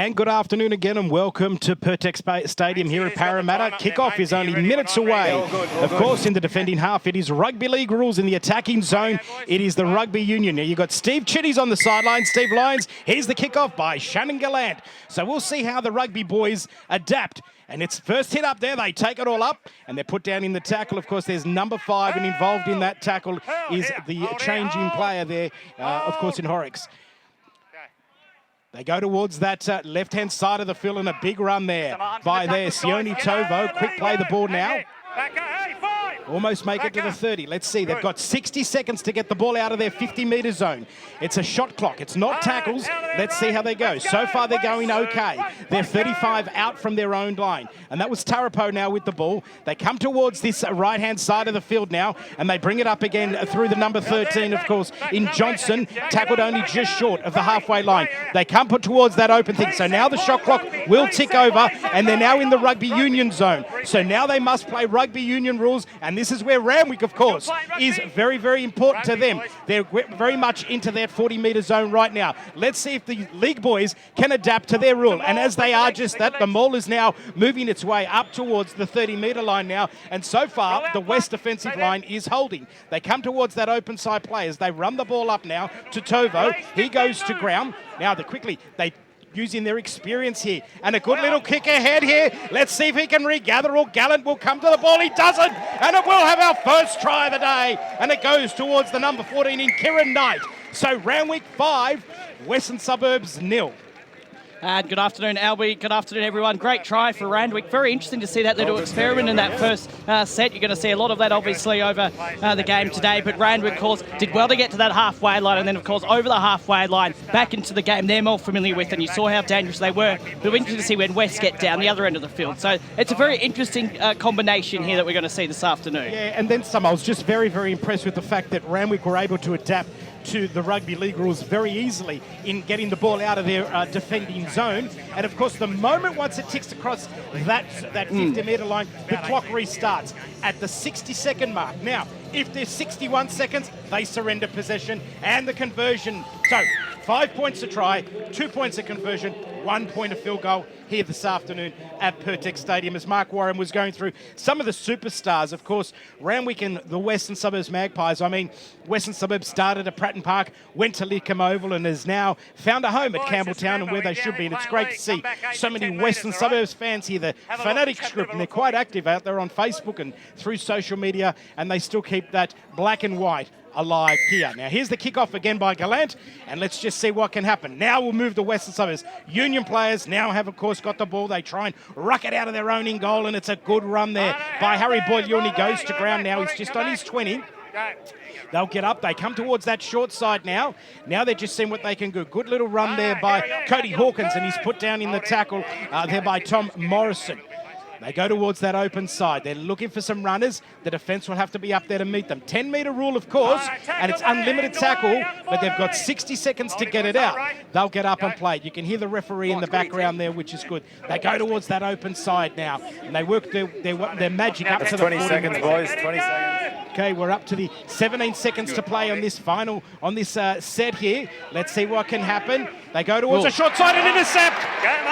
And good afternoon again and welcome to Pertex Stadium here at Parramatta. Kickoff is only minutes away. Of course, in the defending half, it is rugby league rules. In the attacking zone, it is the rugby union. Now, you've got Steve Chitty's on the sideline, Steve Lyons. Here's the kickoff by Shannon Gallant. So we'll see how the rugby boys adapt. And it's first hit up there. They take it all up and they're put down in the tackle. Of course, there's number 5, and involved in that tackle is the changing player there, of course, in Horrocks. They go towards that left-hand side of the field, and a big run there by Sione Tovo. Quick play the ball now. Almost make it to the 30. Let's see. They've got 60 seconds to get the ball out of their 50-metre zone. It's a shot clock. It's not tackles. Let's see how they go. So far, they're going okay. They're 35 out from their own line. And that was Tarapo now with the ball. They come towards this right-hand side of the field now, and they bring it up again through the number 13, of course, in Johnson. Tackled only just short of the halfway line. They come put towards that open thing. So now the shot clock will tick over, and they're now in the rugby union zone. So now they must play rugby union rules, and this is where Randwick, of course, is very, very important to them. They're very much into that 40-metre zone right now. Let's see if the league boys can adapt to their rule. And as they are just that, the maul is now moving its way up towards the 30-metre line now. And so far, the West defensive line is holding. They come towards that open side play as they run the ball up now to Tovo. He goes to ground. Now, they using their experience here. And a good little kick ahead here. Let's see if he can regather, or Gallant will come to the ball. He doesn't. And it will have our first try of the day. And it goes towards the number 14 in Kieran Knight. So Randwick 5, Western Suburbs 0. And good afternoon, Albie. Good afternoon, everyone. Great try for Randwick. Very interesting to see that little experiment in that first set. You're going to see a lot of that, obviously, over the game today. But Randwick, of course, did well to get to that halfway line. And then, of course, over the halfway line, back into the game they're more familiar with. And you saw how dangerous they were. But we're interested to see when West get down the other end of the field. So it's a very interesting combination here that we're going to see this afternoon. Yeah, and then some. I was just very, very impressed with the fact that Randwick were able to adapt to the rugby league rules very easily in getting the ball out of their defending zone. And of course, the moment once it ticks across that 50-metre line, the clock restarts at the 60-second mark. Now, if there's 61 seconds, they surrender possession and the conversion. So 5 points to try, 2 points of conversion, 1 point of field goal here this afternoon at Pertex Stadium. As Mark Warren was going through some of the superstars, of course, Randwick and the Western Suburbs Magpies. I mean, Western Suburbs started at Pratton Park, went to Lidcombe Oval, and has now found a home at Campbelltown and where they should be. And it's great to see so many Western Suburbs fans here, the Fanatics group, and they're quite active out there on Facebook and through social media, and they still keep that black and white alive here. Now, here's the kickoff again by Gallant, and let's just see what can happen. Now we'll move the Western Suburbs. Union players now have, of course, got the ball. They try and ruck it out of their own in goal, and it's a good run there by Harry Boyle. He goes to ground now. He's just on his 20. They'll get up. They come towards that short side now. Now they're just seeing what they can do. Good little run there by Cody Hawkins, and he's put down in the tackle there by Tom Morrison. They go towards that open side. They're looking for some runners. The defence will have to be up there to meet them. 10-metre rule, of course, and it's unlimited tackle, but they've got 60 seconds to get it out. They'll get up and play. You can hear the referee in the background there, which is good. They go towards that open side now, and they work their magic up to the 20 seconds, boys. 20 seconds. Okay, we're up to the 17 seconds to play on this set here. Let's see what can happen. They go towards a short side and intercept.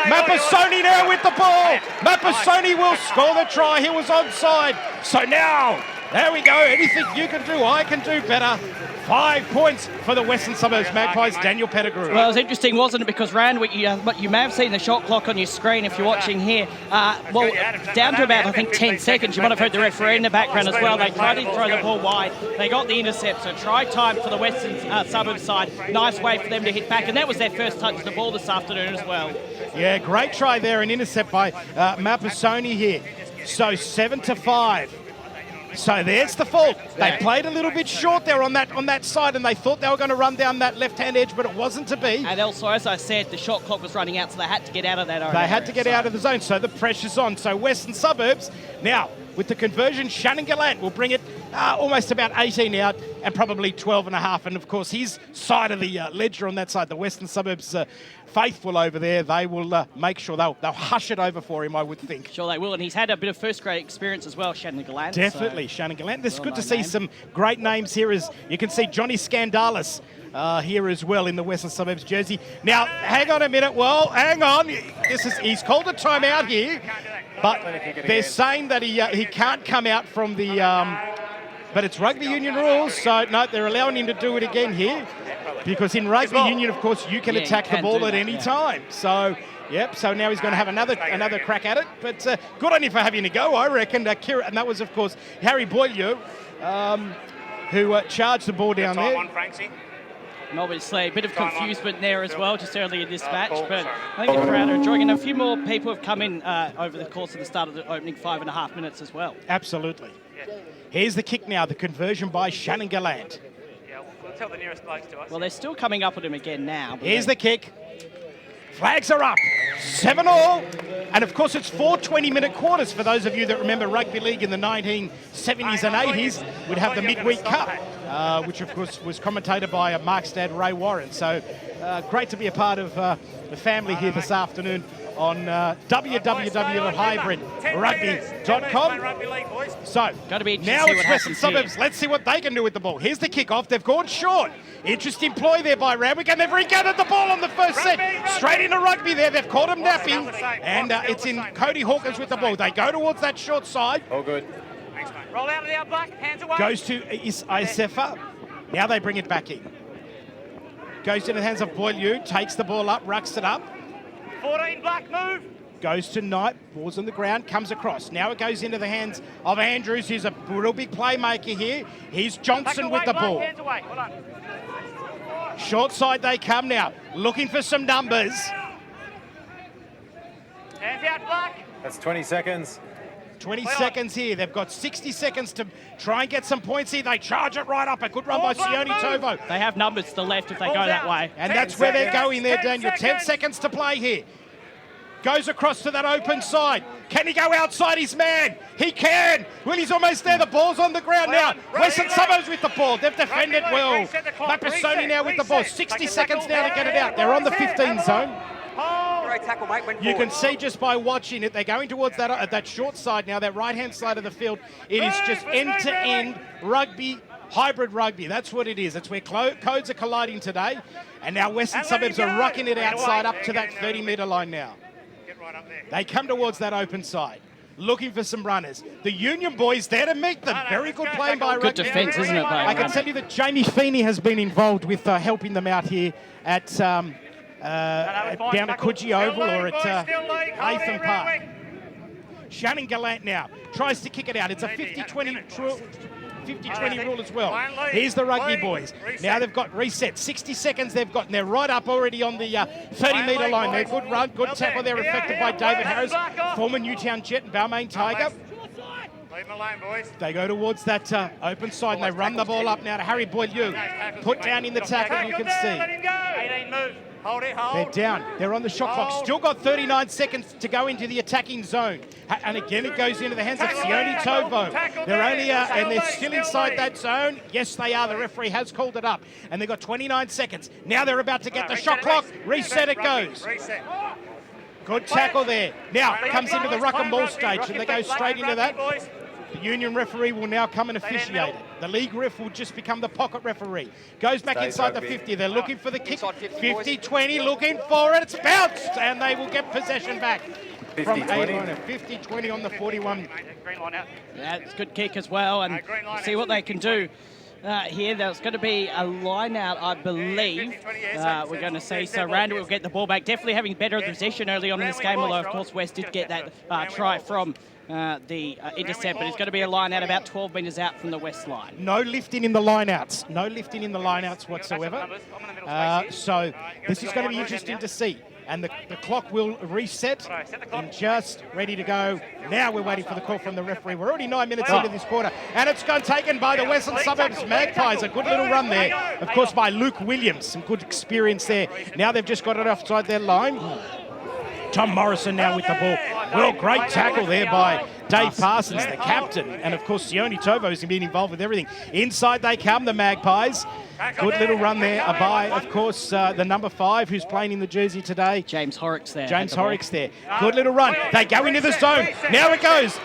Mapasoni now with the ball. Mapasoni will score the try. He was onside. So now, there we go. Anything you can do, I can do better. 5 points for the Western Suburbs Magpies, Daniel Pettigrew. Well, it was interesting, wasn't it? Because Randwick, you may have seen the shot clock on your screen if you're watching here. Down to about, I think, 10 seconds. You might have heard the referee in the background as well. They tried to throw the ball wide. They got the intercept. So try time for the Western Suburbs side. Nice way for them to hit back. And that was their first touch of the ball this afternoon as well. Yeah, great try there. An intercept by Mapasoni here. So 7-5. So there's the fault. They played a little bit short there on that side, and they thought they were going to run down that left-hand edge, but it wasn't to be. And also, as I said, the shot clock was running out, so they had to get out of that area. They had to get out of the zone, so the pressure's on. So Western Suburbs, now, with the conversion, Shannon Gallant will bring it almost about 18 out and probably 12 and a half. And of course, his side of the ledger on that side, the Western Suburbs faithful over there, they will make sure they'll hush it over for him, I would think. Sure they will, and he's had a bit of first-grade experience as well, Shannon Gallant. Definitely, so Shannon Gallant. It's good to see some great names here. As you can see, Johnny Scandalis here as well in the Western Suburbs jersey. Now, hang on a minute. Well, hang on. He's called a timeout here, but they're saying that he can't come out from the... but it's rugby union rules, so no, they're allowing him to do it again here. Because in rugby union, of course, you can attack the ball at any time. So, yep, so now he's going to have another crack at it. But good on you for having a go, I reckon. And that was, of course, Harry Boileau, who charged the ball down there. And obviously a bit of confusement there as well, just early in this match. But I think the crowd are enjoying it. And a few more people have come in over the course of the start of the opening 5.5 minutes as well. Absolutely. Here's the kick now, the conversion by Shannon Gallant. We'll tell the nearest blokes to us. Well, they're still coming up with him again now. Here's the kick. Flags are up. 7-all. And of course, it's 4 20-minute quarters for those of you that remember rugby league in the 1970s and 80s. We'd have the midweek cup, which of course was commentated by Mark's dad, Ray Warren. So great to be a part of the family here this afternoon on www.hybridrugby.com. So, now it's Western Suburbs. Let's see what they can do with the ball. Here's the kickoff. They've gone short. Interesting ploy there by Randwick, and they've regathered the ball on the first set. Straight into rugby there. They've caught him napping, and it's in Cody Hawkins with the ball. They go towards that short side. All good. Thanks, mate. Roll out of the black. Hands away. Goes to Isefa. Now they bring it back in. Goes into the hands of Boileau. Takes the ball up, rucks it up. 14 black, move. Goes to Knight, ball's on the ground, comes across. Now it goes into the hands of Andrews, who's a real big playmaker here. Here's Johnson with the ball. Hands away. Hold on. Short side they come now, looking for some numbers. Hands out, black. That's 20 seconds. 20 seconds here. They've got 60 seconds to try and get some points here. They charge it right up. A good run by Sione Tovo. They have numbers to the left if they go that way. And that's where they're going there, Daniel. 10 seconds to play here. Goes across to that open side. Can he go outside his man? He can. Well, he's almost there. The ball's on the ground now. Western Suburbs with the ball. They've defended well. Lapasoni now with the ball. 60 seconds now to get it out. They're on the 15 zone. You can see just by watching it, they're going towards that short side now, that right-hand side of the field. It is just end-to-end rugby, hybrid rugby. That's what it is. That's where codes are colliding today. And now Western Suburbs are rucking it outside up to that 30-metre line now. They come towards that open side, looking for some runners. The Union boys there to meet them. Very good playing by Rugby. Good defence, isn't it, I can tell you that Jamie Feeney has been involved with helping them out here at down at Coogee Oval or at Latham Park. Shannon Gallant now tries to kick it out. It's a 50-20 rule as well. Here's the Rugby boys. Now they've got reset. 60 seconds they've got, and they're right up already on the 30-metre line. They're good run, good tackle there, effected by David Harris, former Newtown Jet and Balmain Tiger. Leave them alone, boys. They go towards that open side, and they run the ball up now to Harry Boileau. Put down in the tackle, you can see. 18 move. Hold it, hold. They're down. They're on the shot clock. Still got 39 seconds to go into the attacking zone. And again, it goes into the hands of Sione Tovo. They're only and they're still inside that zone. Yes, they are. The referee has called it up. And they've got 29 seconds. Now they're about to get the shot clock. Reset it goes. Good tackle there. Now it comes into the ruck and ball stage, and they go straight into that. The Union referee will now come and officiate it. The league ref will just become the pocket referee. Goes back inside the 50. They're looking for the kick. 50-20, looking for it. It's bounced, and they will get possession back. 50-20 on the 41. Yeah, it's a good kick as well, and see what they can do. Here, there's going to be a line out, I believe, we're going to see. So Randall will get the ball back. Definitely having better possession early on in this game, although, of course, West did get that try from the intercept, but it's going to be a line out about 12 metres out from the West line. No lifting in the line-outs. No lifting in the line-outs whatsoever. So this is going to be interesting to see. And the clock will reset and just ready to go. Now we're waiting for the call from the referee. We're already 9 minutes into this quarter. And it's gone taken by the Western Suburbs Magpies. A good little run there, of course, by Luke Williams. Some good experience there. Now they've just got it offside their line. Tom Morrison now with the ball. Well, great tackle there by Dave Parsons, the captain. And, of course, Sione Tovo's been involved with everything. Inside they come, the Magpies. Good little run there by, of course, the number 5 who's playing in the jersey today. James Horrocks there. James Horrocks there. Good little run. They go into the zone. Now it goes.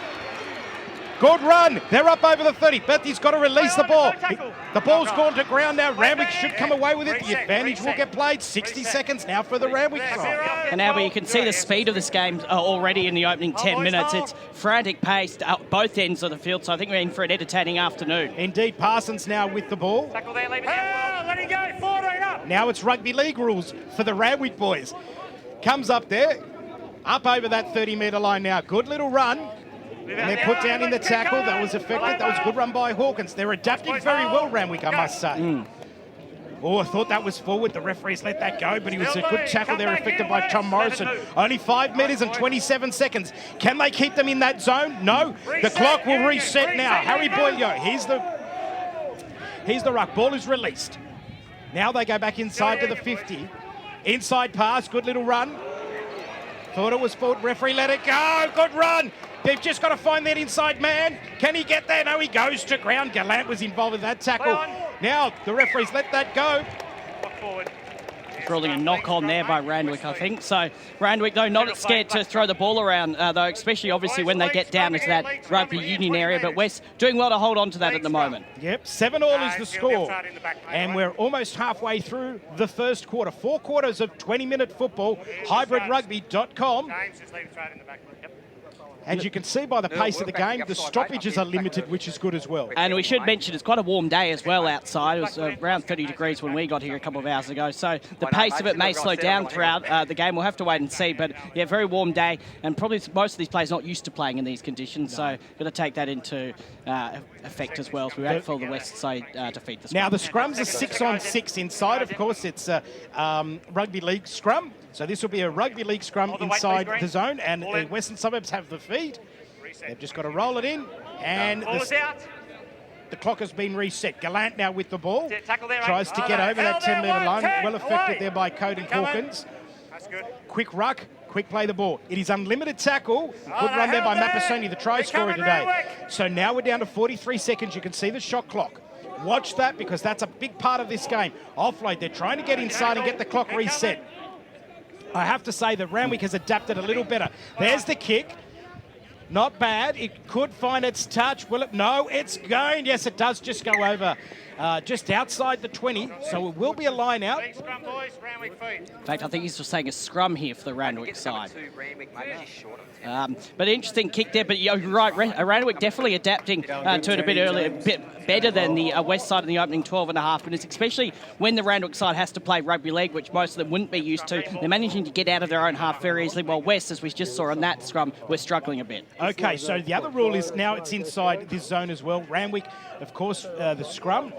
Good run. They're up over the 30. But he's got to release the ball. The ball's gone to ground now. Randwick should come away with it. The advantage will get played. 60 seconds now for the Randwick side. And now you can see the speed of this game already in the opening 10 minutes. It's frantic pace at both ends of the field. So I think we're in for an entertaining afternoon. Indeed, Parsons now with the ball. Tackle there, leave it down. Let it go. 14 up. Now it's rugby league rules for the Randwick boys. Comes up there. Up over that 30-metre line now. Good little run. And they're put down in the tackle. That was effective. That was a good run by Hawkins. They're adapting very well, Randwick, I must say. Oh, I thought that was forward. The referees let that go, but he was a good tackle there, effected by Tom Morrison. Only 5 metres and 27 seconds. Can they keep them in that zone? No. The clock will reset now. Harry Boylio, here's the ruck. Ball is released. Now they go back inside to the 50. Inside pass, good little run. Thought it was forward. Referee let it go. Good run. They've just got to find that inside man. Can he get there? No, he goes to ground. Gallant was involved with that tackle. Now the referees let that go. Forward. Ruling a knock on there by Randwick, I think. So Randwick, though, not scared to throw the ball around, though, especially obviously when they get down into that rugby union area. But West doing well to hold on to that at the moment. Yep, 7-all is the score. And we're almost halfway through the first quarter. 4 quarters of 20-minute football. HybridRugby.com. As you can see by the pace of the game, the stoppages are limited, which is good as well. And we should mention it's quite a warm day as well outside. It was around 30 degrees when we got here a couple of hours ago. So the pace of it may slow down throughout the game. We'll have to wait and see. But, yeah, very warm day. And probably most of these players not used to playing in these conditions. So got to take that into effect as well. So we wait for the West side to feed the scrum. Now, the scrums are 6-on-6 inside. Of course, it's a rugby league scrum. So this will be a rugby league scrum inside the zone, and the Western Suburbs have the feed. They've just got to roll it in, and the clock has been reset. Gallant now with the ball. Tries to get over that 10-metre line. Well affected there by Cody Hawkins. Quick ruck, quick play the ball. It is unlimited tackle. Good run there by Mapasoni, the try scorer today. So now we're down to 43 seconds. You can see the shot clock. Watch that, because that's a big part of this game. Offload, they're trying to get inside and get the clock reset. I have to say that Randwick has adapted a little better. There's the kick. Not bad. It could find its touch. Will it? No, it's going. Yes, it does just go over just outside the 20. So it will be a line out. In fact, I think he's just saying a scrum here for the Randwick side. But interesting kick there. But you're right, Randwick definitely adapting to it a bit earlier, a bit better than the West side in the opening 12.5 minutes, especially when the Randwick side has to play rugby league, which most of them wouldn't be used to. They're managing to get out of their own half very easily, while West, as we just saw on that scrum, we're struggling a bit. Okay, so the other rule is now it's inside this zone as well. Randwick, of course, the scrum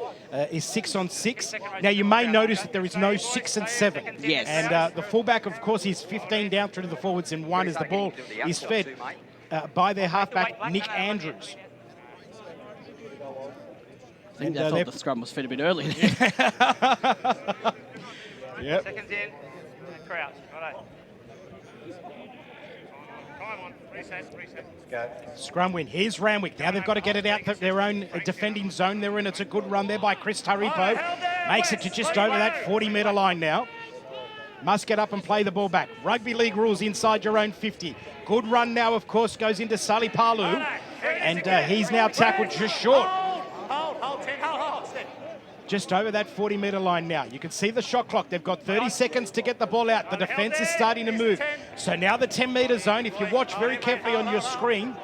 is 6-on-6. Now, you may notice that there is no 6 and 7. Yes. And the fullback, of course, is 15 down through to the forwards and 1 as the ball is fed by their halfback, Nick Andrews. I think they thought the scrum was fed a bit earlier. Yep. Seconds in. Crouch. Righto. Time on. Reset. Go. Scrum win. Here's Randwick. Now they've got to get it out their own defending zone. They're in. It's a good run there by Chris Taripo. Makes it to just over that 40-metre line now. Must get up and play the ball back. Rugby league rules inside your own 50. Good run now, of course, goes into Sally Palu. And he's now tackled just short. Hold, 10, hold. Just over that 40-metre line now. You can see the shot clock. They've got 30 seconds to get the ball out. The defence is starting to move. So now the 10-metre zone, if you watch very carefully on your screen,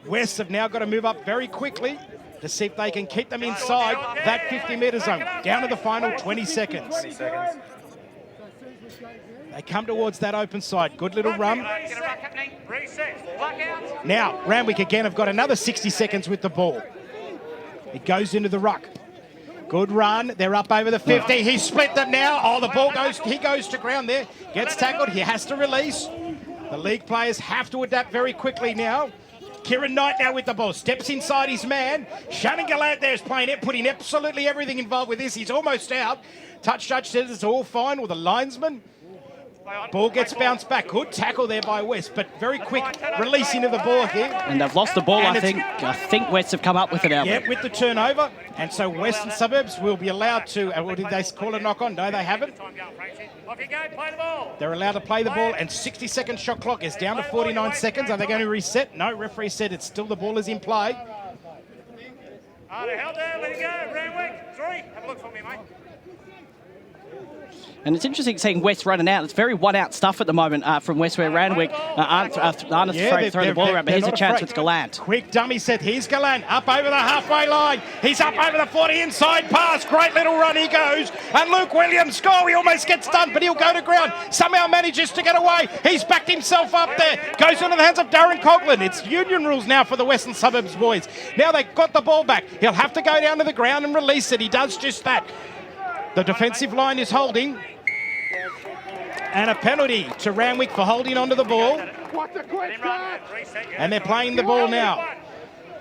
West have now got to move up very quickly to see if they can keep them inside that 50-metre zone. Down to the final 20 seconds. 20 seconds. They come towards that open side. Good little run. Now, Randwick again have got another 60 seconds with the ball. It goes into the ruck. Good run. They're up over the 50. He's split them now. Oh, the ball goes. He goes to ground there. Gets tackled. He has to release. The league players have to adapt very quickly now. Kieran Knight now with the ball. Steps inside his man. Shannon Gallant there is playing it, putting absolutely everything involved with this. He's almost out. Touch judge says it's all fine with the linesman. Ball gets bounced back. Good tackle there by West, but very quick releasing of the ball here. And they've lost the ball, And I think. I think West have come up with it, Albert. Yeah, with the turnover. And so Western Suburbs will be allowed to, what did they call a knock on? No, they haven't. Off you go, play the ball. They're allowed to play the ball, and 60-second shot clock is down to 49 seconds. Are they going to reset? No, referee said it's still the ball is in play. Oh, the hell there, let it go. Randwick, 3. Have a look for me, mate. And it's interesting seeing West running out. It's very one-out stuff at the moment from West, where Randwick aren't throwing the ball around. But here's a chance with Gallant. Quick dummy set. Here's Gallant up over the halfway line. He's up over the 40, inside pass. Great little run he goes. And Luke Williams score. He almost gets done, but he'll go to ground. Somehow manages to get away. He's backed himself up there. Goes into the hands of Darren Coughlin. It's union rules now for the Western Suburbs boys. Now they've got the ball back. He'll have to go down to the ground and release it. He does just that. The defensive line is holding. And a penalty to Randwick for holding onto the ball. And they're playing the ball now.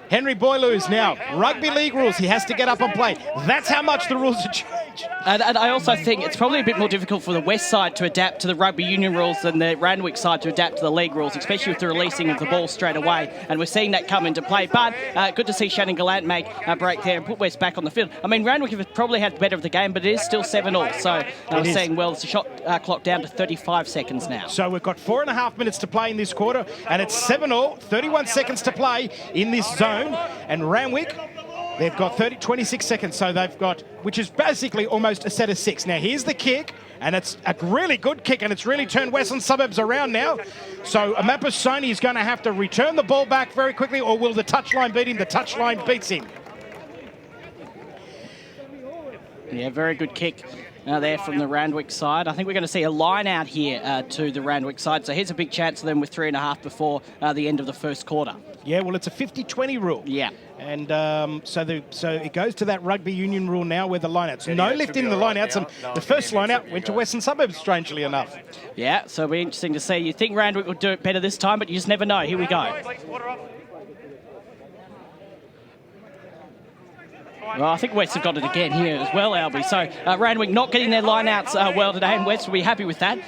Henry Boileau's now. Rugby league rules. He has to get up and play. That's how much the rules have changed. And I also think it's probably a bit more difficult for the West side to adapt to the rugby union rules than the Randwick side to adapt to the league rules, especially with the releasing of the ball straight away. And we're seeing that come into play. But good to see Shannon Gallant make a break there and put West back on the field. I mean, Randwick have probably had better of the game, but it is still 7-all. So we're saying, well, it's a shot clock down to 35 seconds now. So we've got 4.5 minutes to play in this quarter, and it's 7-all, 31 seconds to play in this zone. And Randwick, they've got 26 seconds, so they've got, which is basically almost a set of 6. Now, here's the kick, and it's a really good kick, and it's really turned Western Suburbs around now. So Amapa Sony is going to have to return the ball back very quickly, or will the touchline beat him? The touchline beats him. Yeah, very good kick there from the Randwick side. I think we're going to see a line out here to the Randwick side. So here's a big chance for them with 3.5 before the end of the first quarter. Yeah, well, it's a 50-20 rule. Yeah. And so it goes to that rugby union rule now where the lineouts. No lift in the lineouts. And the first lineout went to Western Suburbs, strangely enough. Yeah, so it'll be interesting to see. You think Randwick will do it better this time, but you just never know. Here we go. Well, I think West have got it again here as well, Albie. So Randwick not getting their lineouts well today, and West will be happy with that.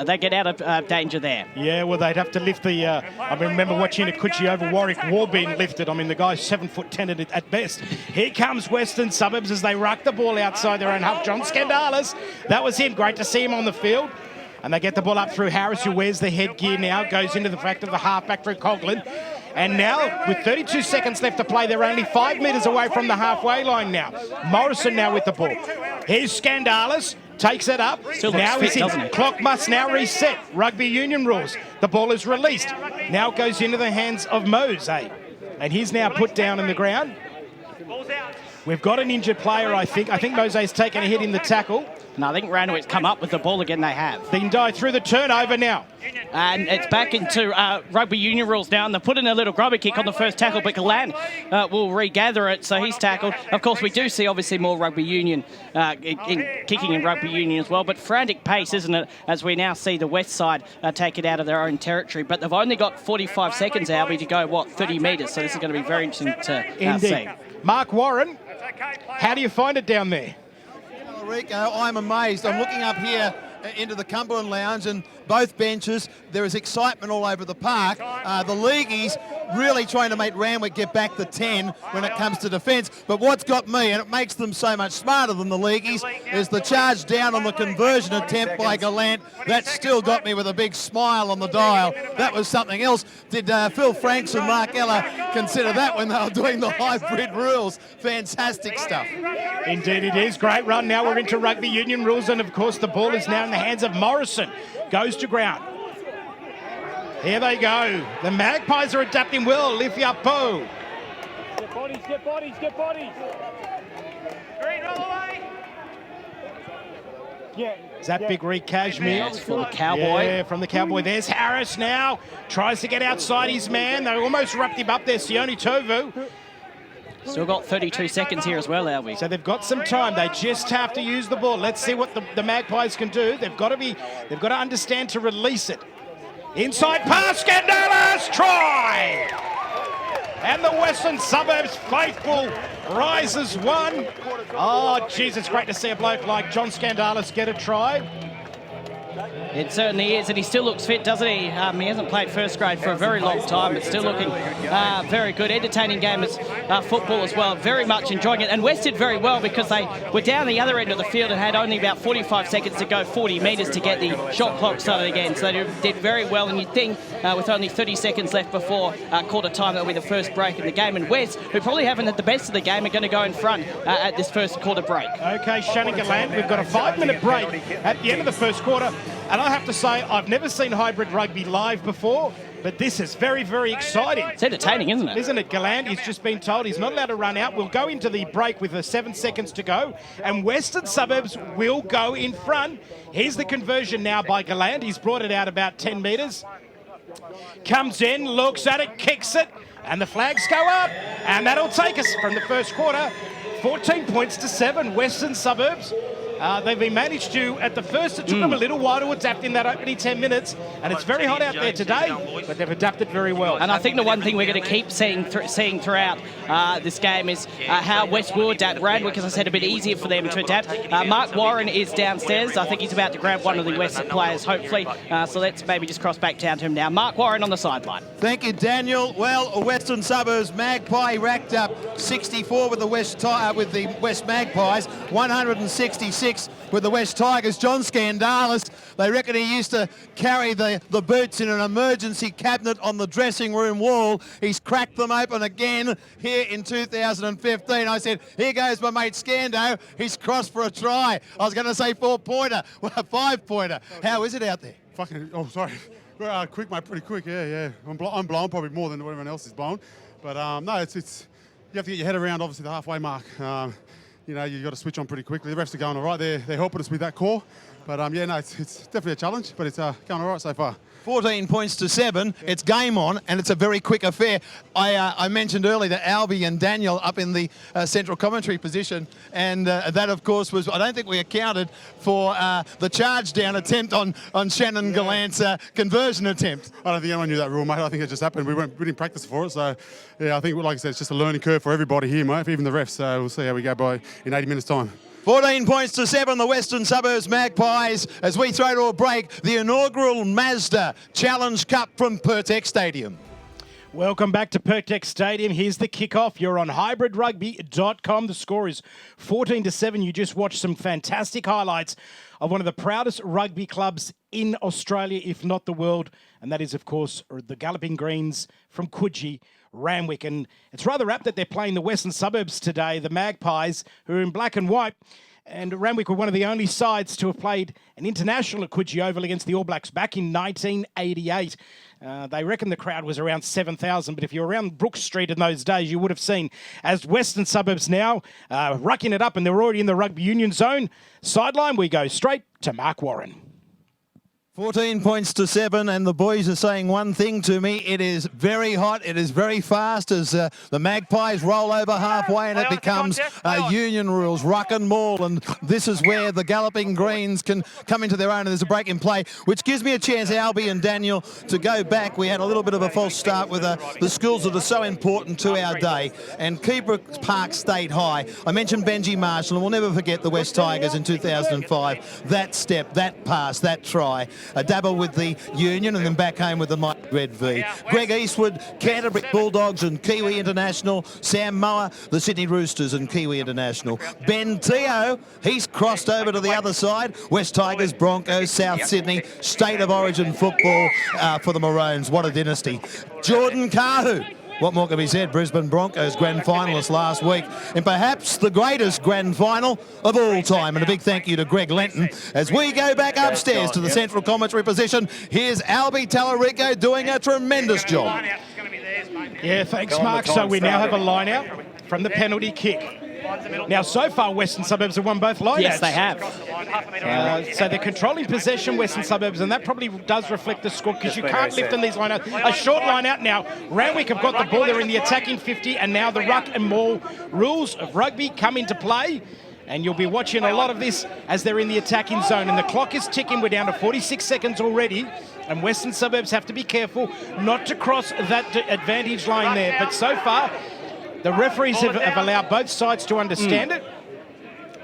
They get out of danger there. Yeah, well, they'd have to lift the... I remember watching a Kuchi over Warwick War being lifted. I mean, the guy's 7'10" at best. Here comes Western Suburbs as they ruck the ball outside their own half. John Scandalis, that was him. Great to see him on the field. And they get the ball up through Harris, who wears the headgear now, goes into the fact of the halfback through Coughlin. And now, with 32 seconds left to play, they're only 5 metres away from the halfway line now. Morrison now with the ball. Here's Scandalis, takes it up. Still now looks fit, he's in. doesn't it? Clock must now reset. Rugby union rules. The ball is released. Now it goes into the hands of Mose. And he's now put down in the ground. We've got an injured player, I think. I think Mose's taken a hit in the tackle. And I think Randwick's come up with the ball again. They have. Dindai through the turnover now. And it's back into rugby union rules now. And they put in a little grubber kick on the first tackle, but Galan will regather it, so he's tackled. Of course, we do see obviously more rugby union kicking in rugby union as well. But frantic pace, isn't it, as we now see the West side take it out of their own territory. But they've only got 45 seconds, Albie, to go, 30 metres. So this is going to be very interesting to see. Mark Warren, how do you find it down there? Rico, I'm amazed. I'm looking up here into the Cumberland Lounge and both benches. There is excitement all over the park. The leagueies really trying to make Randwick get back to 10 when it comes to defence. But what's got me, and it makes them so much smarter than the leagueies, is the charge down on the conversion attempt by Gallant. That still got me with a big smile on the dial. That was something else. Did Phil Franks and Mark Ella consider that when they were doing the hybrid rules? Fantastic stuff. Indeed it is. Great run. Now we're into rugby union rules, and of course the ball is now in the hands of Morrison. Goes to ground. Here they go. The Magpies are adapting well. Lifiapo. Get bodies, get bodies, get bodies. Green all the way. Yeah. Is that Big Reed Cashmere? Yes, for the Cowboy. Yeah, from the Cowboy. There's Harris now. Tries to get outside his man. They almost wrapped him up there. Sione Tovu. Still got 32 seconds here as well, Albie. So they've got some time. They just have to use the ball. Let's see what the Magpies can do. They've got to understand to release it. Inside pass, Scandalis, try! And the Western Suburbs faithful rises one. Oh, jeez, it's great to see a bloke like John Scandalis get a try. It certainly is, and he still looks fit, doesn't he? He hasn't played first grade for a very long time, but still looking very good. Entertaining game as football as well. Very much enjoying it. And West did very well because they were down the other end of the field and had only about 45 seconds to go, 40 metres to get the shot clock started again. So they did very well, and you'd think with only 30 seconds left before quarter time, that'll be the first break in the game. And West, who probably haven't had the best of the game, are going to go in front at this first quarter break. Okay, Shannon Gallant, we've got a 5-minute break at the end of the first quarter. And I have to say, I've never seen hybrid rugby live before, but this is very, very exciting. It's entertaining, isn't it? Isn't it? Gallant, he's just been told he's not allowed to run out. We'll go into the break with 7 seconds to go, and Western Suburbs will go in front. Here's the conversion now by Gallant. He's brought it out about 10 metres. Comes in, looks at it, kicks it, and the flags go up. And that'll take us from the first quarter, 14 points to 7, Western Suburbs. They've been managed to, at the first, it took them a little while to adapt in that opening 10 minutes, and it's very hot out there today, but they've adapted very well. And I think the one thing we're going to keep seeing throughout this game is how West will adapt. Randwick, as I said, a bit easier for them to adapt. Mark Warren is downstairs. I think he's about to grab one of the West players, hopefully. So let's maybe just cross back down to him now. Mark Warren on the sideline. Thank you, Daniel. Well, Western Suburbs Magpie racked up 64 with the West Magpies, 166 with the West Tigers. John Scandalis, they reckon he used to carry the boots in an emergency cabinet on the dressing room wall. He's cracked them open again here in 2015. I said, here goes my mate Scando. He's crossed for a try. I was going to say 4-pointer, well, a 5-pointer. How is it out there? Fucking, oh, sorry. Quick, mate, pretty quick, yeah. I'm blown probably more than everyone else is blown. But no, it's you have to get your head around, obviously, the halfway mark. You know, you've got to switch on pretty quickly. The refs are going all right. They're helping us with that call. But, yeah, no, it's definitely a challenge, but it's going all right so far. 14 points to 7. It's game on, and it's a very quick affair. I mentioned earlier that Albie and Daniel up in the central commentary position, and that, of course, was, I don't think we accounted for the charge down attempt on Shannon Gallant's conversion attempt. I don't think anyone knew that rule, mate. I think it just happened. We didn't practice for it, so, yeah, I think, like I said, it's just a learning curve for everybody here, mate, even the refs. So we'll see how we go in 80 minutes' time. 14 points to 7, the Western Suburbs Magpies, as we throw to a break, the inaugural Mazda Challenge Cup from Pertex Stadium. Welcome back to Pertex Stadium. Here's the kickoff. You're on hybridrugby.com. The score is 14-7. You just watched some fantastic highlights of one of the proudest rugby clubs in Australia, if not the world, and that is, of course, the Galloping Greens from Coogee, Randwick. And it's rather apt that they're playing the Western Suburbs today, the Magpies, who are in black and white. And Randwick were one of the only sides to have played an international at Coogee Oval against the All Blacks back in 1988. They reckon the crowd was around 7,000, but if you're around Brook Street in those days, you would have seen, as Western Suburbs now rucking it up, and they're already in the rugby union zone. Sideline, we go straight to Mark Warren. 14 points to 7, and the boys are saying one thing to me. It is very hot. It is very fast as the Magpies roll over halfway, and it becomes union rules, ruck and maul, and this is where the Galloping Greens can come into their own, and there's a break in play, which gives me a chance, Albie and Daniel, to go back. We had a little bit of a false start with the schools that are so important to our day, and Keebrook Park stayed high. I mentioned Benji Marshall, and we'll never forget the West Tigers in 2005. That step, that pass, that try. A dabble with the Union and then back home with the Mike Red V. Greg Eastwood, Canterbury Bulldogs and Kiwi International. Sam Moa, the Sydney Roosters and Kiwi International. Ben Teo, he's crossed over to the other side. West Tigers, Broncos, South Sydney. State of Origin football for the Maroons. What a dynasty. Jordan Kahu. What more can be said? Brisbane Broncos grand finalist last week, and perhaps the greatest grand final of all time. And a big thank you to Greg Lenton. As we go back upstairs to the central commentary position, here's Albie Tallarico doing a tremendous job. Yeah, thanks, Mark. So we now have a line out from the penalty kick. Now, so far, Western Suburbs have won both line-outs. Yes, they have. So they're controlling possession, Western Suburbs, and that probably does reflect the score because you can't lift in these line-outs. A short line-out now. Randwick have got the ball. They're in the attacking 50, and now the ruck and maul rules of rugby come into play. And you'll be watching a lot of this as they're in the attacking zone. And the clock is ticking. We're down to 46 seconds already. And Western Suburbs have to be careful not to cross that advantage line there. But so far, the referees have allowed both sides to understand it.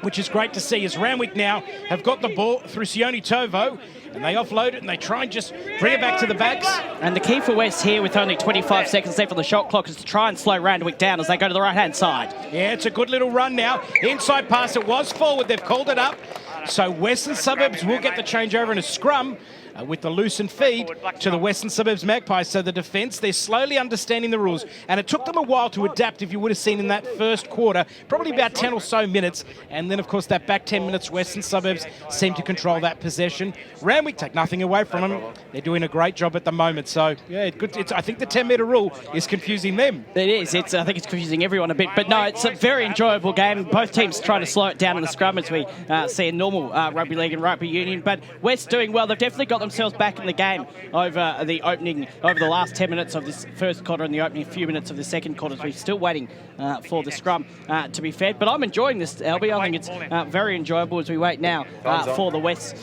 which is great to see, as Randwick now have got the ball through Sione Tovo, and they offload it and they try and just bring it back to the backs. And the key for West here, with only 25 seconds left on the shot clock, is to try and slow Randwick down as they go to the right-hand side. Yeah, it's a good little run now. Inside pass, it was forward. They've called it up. So Western Suburbs will get the changeover in a scrum with the loosened feed to the Western Suburbs Magpies. So the defence, they're slowly understanding the rules. And it took them a while to adapt, if you would have seen in that first quarter, probably about 10 or so minutes. And then, of course, that back 10 minutes, Western Suburbs seem to control that possession. Randwick take nothing away from them. They're doing a great job at the moment. So, yeah, good. I think the 10-metre rule is confusing them. It is. I think it's confusing everyone a bit. But no, it's a very enjoyable game. Both teams trying to slow it down in the scrum, as we see in normal rugby league and rugby union. But West doing well. They've definitely got themselves back in the game over the last 10 minutes of this first quarter and the opening few minutes of the second quarter. We're still waiting for the scrum to be fed. But I'm enjoying this, Albie. I think it's very enjoyable as we wait now for the West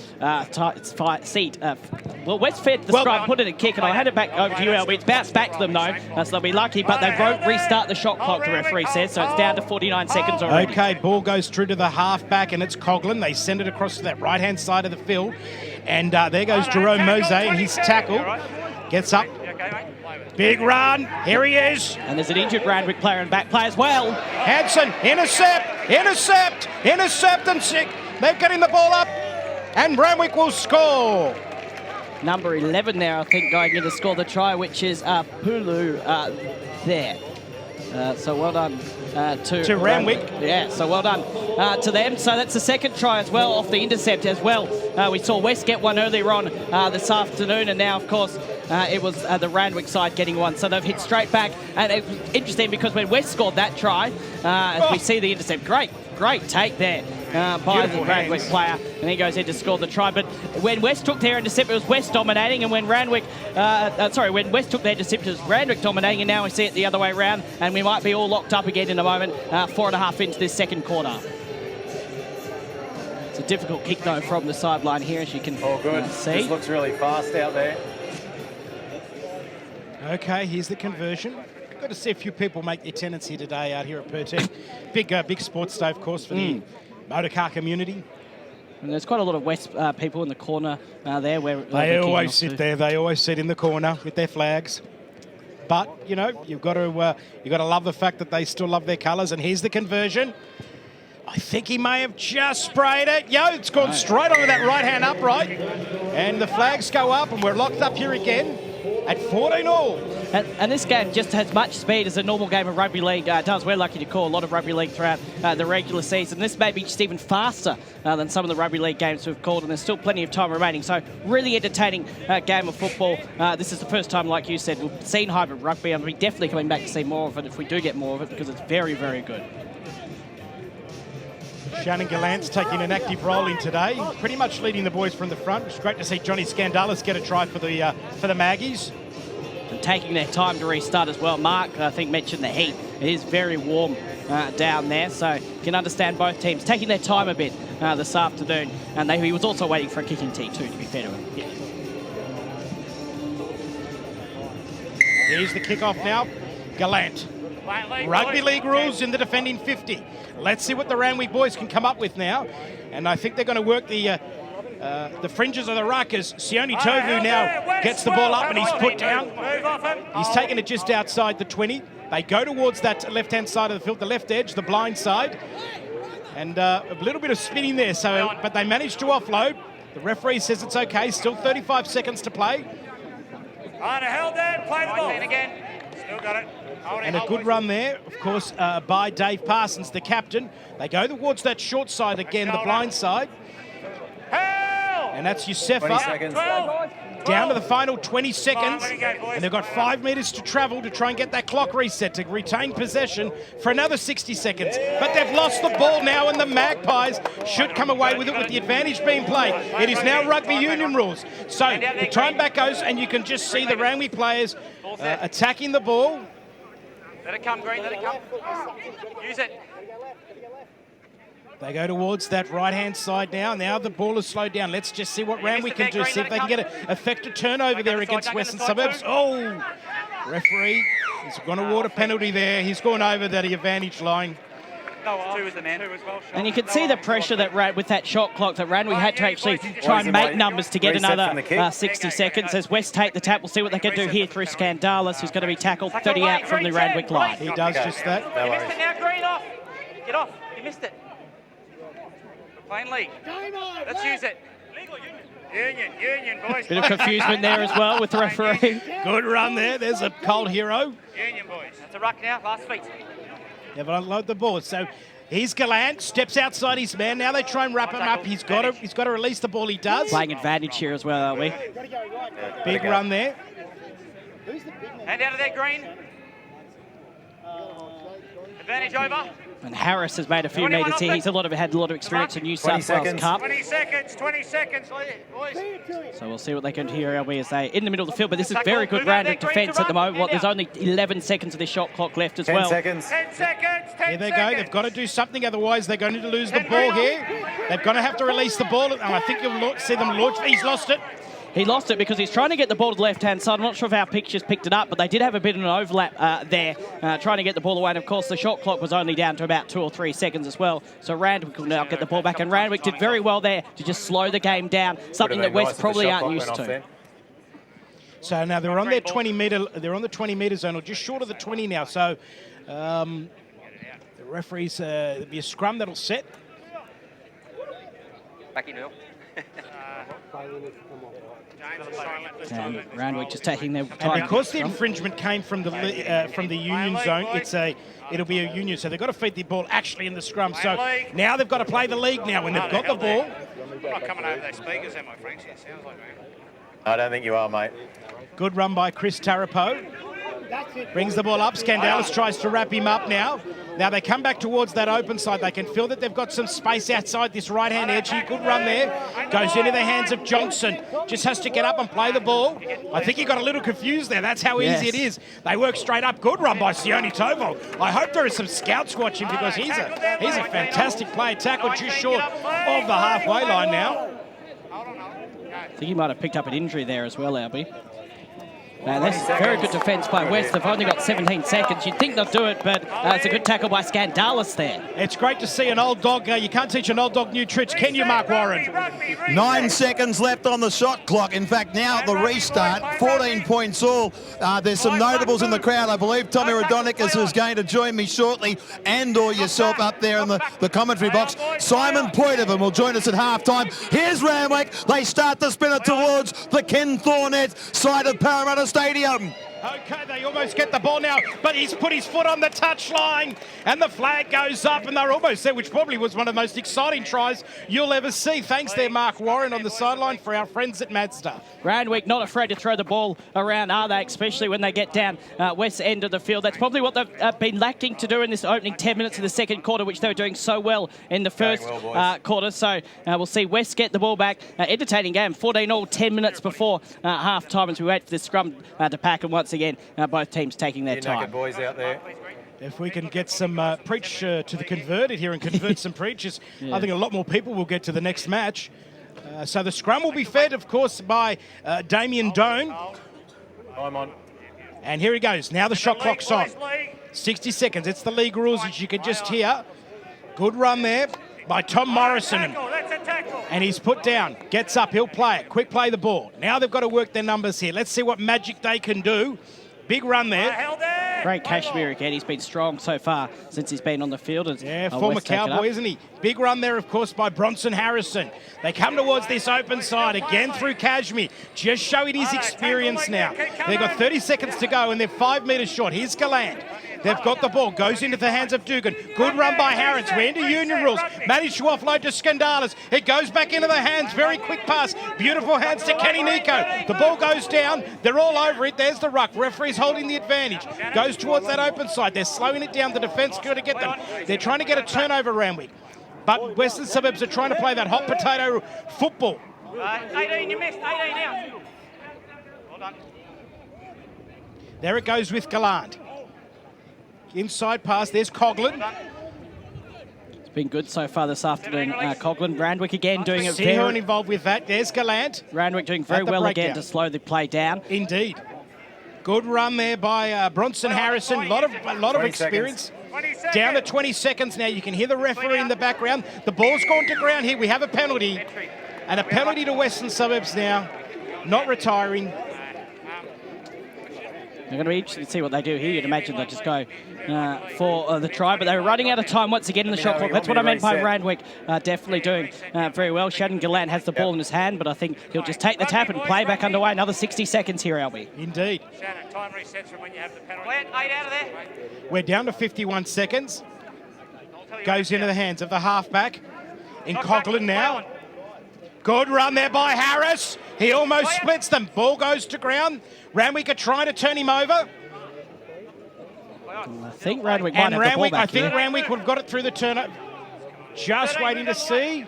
seat. Well, West fed the scrum, put in a kick, and I'll hand it back over to you, Albie. It's bounced back to them, though, so they'll be lucky, but they won't restart the shot clock, the referee says, so it's down to 49 seconds already. Okay, ball goes through to the halfback, and it's Coughlin. They send it across to that right-hand side of the field. And there goes Jerome Mose, and he's tackled. Gets up. Big run. Here he is. And there's an injured Randwick player and back play as well. Hanson, intercept, and sick. They're getting the ball up, and Randwick will score. Number 11 there, I think, going in to score the try, which is Pulu there. So well done to Randwick. Yeah, so well done to them. So that's the second try as well, off the intercept as well. We saw West get one earlier on this afternoon, and now, of course, it was the Randwick side getting one. So they've hit straight back. And it was interesting because when West scored that try, as we see the intercept, great take there by the Randwick player, and he goes in to score the try. But when West took their intercept, it was West dominating, and when when West took their intercept, it was Randwick dominating, and now we see it the other way around, and we might be all locked up again in a moment, 4.5 into this second quarter. It's a difficult kick, though, from the sideline here, as you can see. This looks really fast out there. Okay, here's the conversion. Got to see a few people make the attendance here today out here at Pertek. Big sports day, of course, for the motorcar community. And there's quite a lot of West people in the corner there. Where they always sit there. They always sit in the corner with their flags. But, you know, you've got to love the fact that they still love their colours. And here's the conversion. I think he may have just sprayed it. Yo, it's gone straight onto that right-hand upright. And the flags go up, and we're locked up here again at 14-all. And this game just has much speed as a normal game of rugby league does. We're lucky to call a lot of rugby league throughout the regular season. This may be just even faster than some of the rugby league games we've called, and there's still plenty of time remaining. So really entertaining game of football. This is the first time, like you said, we've seen hybrid rugby, and we're definitely coming back to see more of it if we do get more of it, because it's very, very good. Shannon Gallant's taking an active role in today, pretty much leading the boys from the front. It's great to see Johnny Scandalis get a try for the Maggies. And taking their time to restart as well. Mark, I think, mentioned the heat. It is very warm down there, so you can understand both teams taking their time a bit this afternoon. And he was also waiting for a kicking tee too, to be fair to him. Yeah. Here's the kickoff now. Gallant. Rugby league rules in the defending 50. Let's see what the Randwick boys can come up with now. And I think they're going to work the fringes of the ruck as Sione Tovu now gets the ball up and he's put down. He's taken it just outside the 20. They go towards that left-hand side of the field, the left edge, the blind side. And a little bit of spinning there, but they managed to offload. The referee says it's okay, still 35 seconds to play. Held there, play the ball. Again. Still got it. And a good run there, of course, by Dave Parsons, the captain. They go towards that short side again, the blind side. And that's Yusefa. Down to the final 20 seconds. And they've got 5 metres to travel to try and get that clock reset to retain possession for another 60 seconds. But they've lost the ball now, and the Magpies should come away with it with the advantage being played. It is now rugby union rules. So the time back goes, and you can just see the Randwick players attacking the ball. Let it come, Green, let it come. Use it. They go towards that right-hand side now. Now the ball is slowed down. Let's just see what Randwick can do. See if they can get an effective turnover there against Western Suburbs. Oh! Referee is going to award a penalty there. He's gone over that advantage line. And you can see the pressure that with that shot clock that Randwick had to actually try and make numbers to get another 60 seconds. As West take the tap, we'll see what they can do here through Scandalis, who's going to be tackled 30 out from the Randwick line. He does just that. You missed it now, Green off. Get off. You missed it. We're playing league. Let's use it. Union, boys. Bit of confusement there as well with the referee. Good run there. There's a cold hero. Union, boys. That's a ruck now. Last feet. Yeah, but unload the ball. So here's Gallant, steps outside his man. Now they try and wrap him up. He's got to release the ball. He does. Playing advantage here as well, are we? Big run there. Hand out of there, Green. Advantage over. And Harris has made a few metres here. He's had a lot of experience in New South Wales Cup. 20 seconds, boys. So we'll see what they can do here, LB, as they in the middle of the field. But this is very good Randwick defence at the moment. Well, there's only 11 seconds of this shot clock left as well. 10 seconds. 10 seconds. Here they go. They've got to do something, otherwise they're going to lose the ball here. They're going to have to release the ball. And I think you'll see them launch. He's lost it. He lost it because he's trying to get the ball to the left-hand side. I'm not sure if our pictures picked it up, but they did have a bit of an overlap there, trying to get the ball away. And, of course, the shot clock was only down to about 2 or 3 seconds as well. So Randwick will now get the ball back. And Randwick did very well there to just slow the game down, something that West probably aren't used to. So now they're on their 20-metre zone, or just short of the 20 now. So the referees, there'll be a scrum that'll set. Back in, Will. And Randwick just taking their time. And because the infringement came from the union zone, it'll be a union. So they've got to feed the ball actually in the scrum. So now they've got to play the league now when they've got the ball. I'm not coming over those speakers, am I, Frank? It sounds like, man. I don't think you are, mate. Good run by Chris Tarapo. Brings the ball up. Scandalis tries to wrap him up now. Now they come back towards that open side. They can feel that they've got some space outside this right-hand edge here. Good run there. Goes into the hands of Johnson. Just has to get up and play the ball. I think he got a little confused there. That's how easy it is. They work straight up. Good run by Sione Tovo. I hope there is some scouts watching because he's a fantastic player. Tackled just short of the halfway line now. I think he might have picked up an injury there as well, Albie. Now, that's very good defence by West. They've only got 17 seconds. You'd think they'll do it, but it's a good tackle by Scandalis there. It's great to see an old dog. You can't teach an old dog new tricks, can you, Mark Warren? 9 seconds left on the shot clock. In fact, now at the restart, 14 points all. There's some notables in the crowd. I believe Tommy Radonicus is going to join me shortly, and/or yourself up there in the commentary box. Simon Poitevin will join us at halftime. Here's Randwick. They start to spin it towards the Ken Thornett side of Parramatta Stadium. Okay, they almost get the ball now, but he's put his foot on the touchline, and the flag goes up, and they're almost there, which probably was one of the most exciting tries you'll ever see. Thanks there, Mark Warren, on the sideline for our friends at Mazda. Randwick not afraid to throw the ball around, are they? Especially when they get down west end of the field. That's probably what they've been lacking to do in this opening 10 minutes of the second quarter, which they were doing so well in the first quarter. So we'll see West get the ball back. Entertaining game, 14 all, 10 minutes before half-time as we wait for the scrum to pack, and once again, both teams taking their time. Boys out there. If we can get some preach to the converted here and convert some preachers, I think a lot more people will get to the next match. So the scrum will be fed, of course, by Damien Doan. I'm on. And here he goes. Now the shot clock's on. 60 seconds. It's the league rules, as you could just hear. Good run there by Tom Morrison. And he's put down. Gets up. He'll play it. Quick play the ball. Now they've got to work their numbers here. Let's see what magic they can do. Big run there. Great Kashmir again. He's been strong so far since he's been on the field. Yeah, former Cowboy, isn't he? Big run there, of course, by Bronson Harrison. They come towards this open side again through Kashmir. Just showing his experience now. They've got 30 seconds to go, and they're 5 metres short. Here's Gallant. They've got the ball. Goes into the hands of Dugan. Good run by Harris. We're into union rules. Managed to offload to Scandalis. It goes back into the hands. Very quick pass. Beautiful hands to Kenny Nico. The ball goes down. They're all over it. There's the ruck. Referee's holding the advantage. Goes towards that open side. They're slowing it down. The defence got to get them. They're trying to get a turnover, Randwick. But Western Suburbs are trying to play that hot potato football. 18, you missed. 18 out. Well done. There it goes with Gallant. Inside pass, there's Coughlin. It's been good so far this afternoon. Coughlin, Randwick again doing it very... Seahorn involved with that. There's Gallant. Randwick doing very well again to slow the play down. Indeed. Good run there by Bronson Harrison. A lot of experience. Down to 20 seconds now. You can hear the referee in the background. The ball's gone to ground here. We have a penalty. And a penalty to Western Suburbs now. Not retiring. They're going to be interested to see what they do here. You'd imagine they'll just go for the try, but they were running out of time once again in the shot clock. That's what I meant by Randwick definitely doing very well. Shannon Gallant has the ball in his hand, but I think he'll just take the tap and play back underway. Another 60 seconds here, Albie. Indeed. Shannon, time resets from when you have the penalty. 8 out of there. We're down to 51 seconds. Goes into the hands of the halfback. In Coughlin now. Good run there by Harris. He almost splits them. Ball goes to ground. Randwick are trying to turn him over. I think Randwick might have the ball back here. Randwick would have got it through the turnover. Just waiting to see.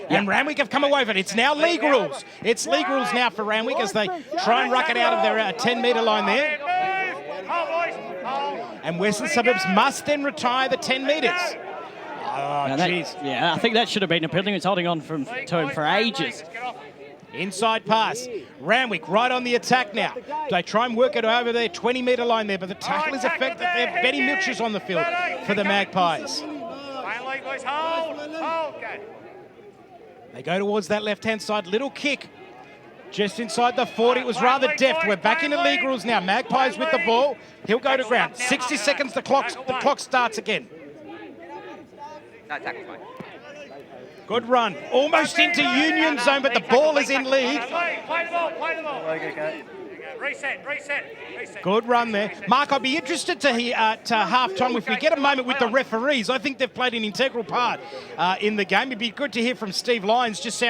And Randwick have come away with it. It's now league rules. It's league rules now for Randwick as they try and ruck it out of their 10-metre line there. And Western Suburbs must then retire the 10 metres. Oh, jeez. Yeah, I think that should have been a penalty. He's holding on to him for ages. Inside pass. Randwick right on the attack now. They try and work it over their 20-metre line there, but the tackle is effective there. Benny Milcher's on the field for the Magpies. They go towards that left-hand side. Little kick. Just inside the 40. It was rather deft. We're back into league rules now. Magpies with the ball. He'll go to ground. 60 seconds. The clock starts again. Good run. Almost into Union zone, but the ball is in league. Play the ball. Reset. Good run there. Mark, I'd be interested to hear at half-time if we get a moment with the referees. I think they've played an integral part in the game. It'd be good to hear from Steve Lyons, just see